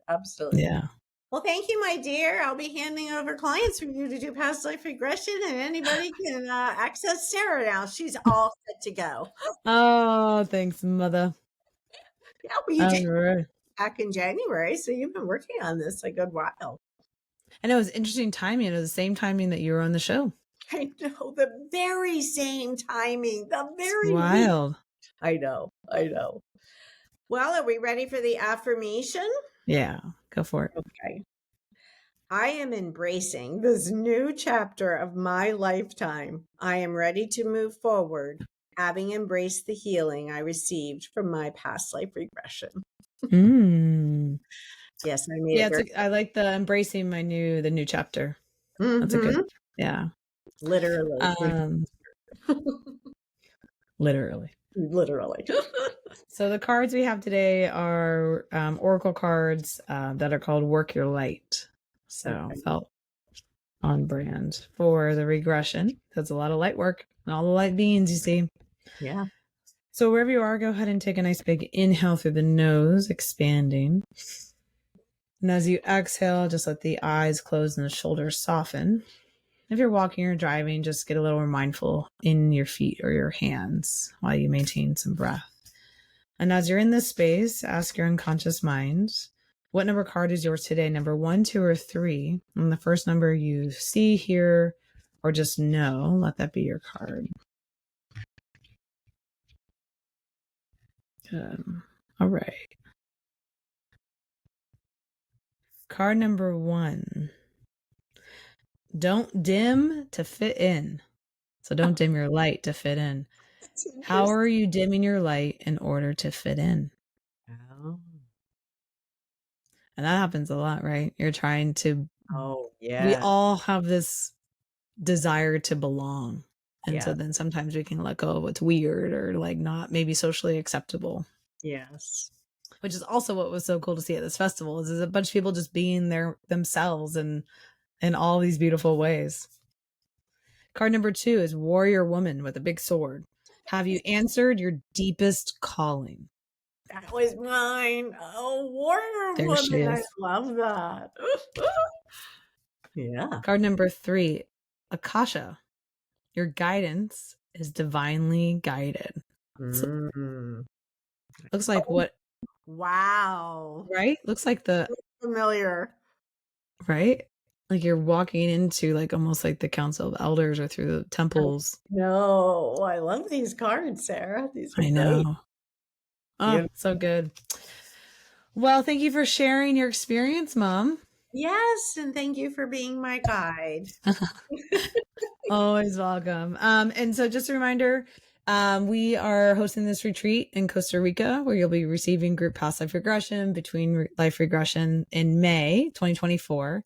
absolutely. Yeah. Well, thank you, my dear. I'll be handing over clients for you to do past life regression, and anybody can access Sarah now. She's all set to go. Oh, thanks, mother. Yeah, well, you did back in January, so you've been working on this a good while. And it was interesting timing. It was the same timing that you were on the show. I know, the very same timing. The very wild. I know. Well, are we ready for the affirmation? Yeah, go for it. Okay. I am embracing this new chapter of my lifetime. I am ready to move forward, having embraced the healing I received from my past life regression. Yes, I made it. I like the embracing the new chapter. That's a good. Yeah. Literally. Literally. So the cards we have today are oracle cards that are called Work Your Light. So felt on brand for the regression. That's a lot of light work and all the light beings you see. Yeah. So wherever you are, go ahead and take a nice big inhale through the nose, expanding. And as you exhale, just let the eyes close and the shoulders soften. If you're walking or driving, just get a little more mindful in your feet or your hands while you maintain some breath. And as you're in this space, ask your unconscious mind, what number card is yours today? Number 1, 2, or 3? And the first number you see, hear, or just know, let that be your card. Good. All right. Card number 1. Don't dim to fit in. So don't dim your light to fit in. How are you dimming your light in order to fit in? Oh. And that happens a lot, right? You're trying to. Oh, yeah. We all have this desire to belong. And so then sometimes we can let go of what's weird or like not maybe socially acceptable. Yes. Which is also what was so cool to see at this festival is a bunch of people just being themselves and in all these beautiful ways. Card number 2 is Warrior Woman with a big sword. Have you answered your deepest calling? That was mine. Oh, Warrior Woman. I love that. Yeah. Card number 3, Akasha. Your guidance is divinely guided. Looks like Oh, what wow. right? Looks like the Familiar. right? Like you're walking into, like, almost like the council of elders or through the temples. No, I love these cards, Sarah. These are I brilliant. know. Oh, Beautiful. so good. Well, thank you for sharing your experience, Mom. Yes, and thank you for being my guide. Always welcome. And so just a reminder, we are hosting this retreat in Costa Rica where you'll be receiving group past life regression between life regression in May 2024.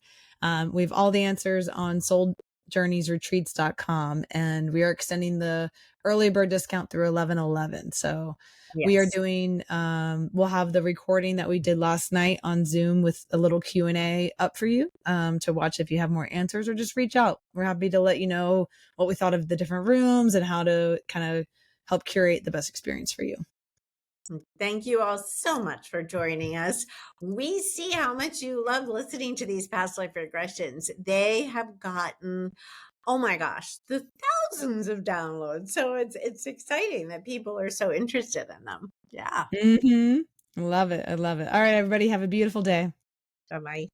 We have all the answers on souljourneysretreats.com, and we are extending the early bird discount through 11/11. So we are Yes. doing, we'll have the recording that we did last night on Zoom with a little Q&A up for you to watch if you have more answers, or just reach out. We're happy to let you know what we thought of the different rooms and how to kind of help curate the best experience for you. Thank you all so much for joining us. We see how much you love listening to these past life regressions. They have gotten, oh my gosh, the thousands of downloads. So it's exciting that people are so interested in them. Yeah. Mm-hmm. Love it. I love it. All right, everybody, have a beautiful day. Bye-bye.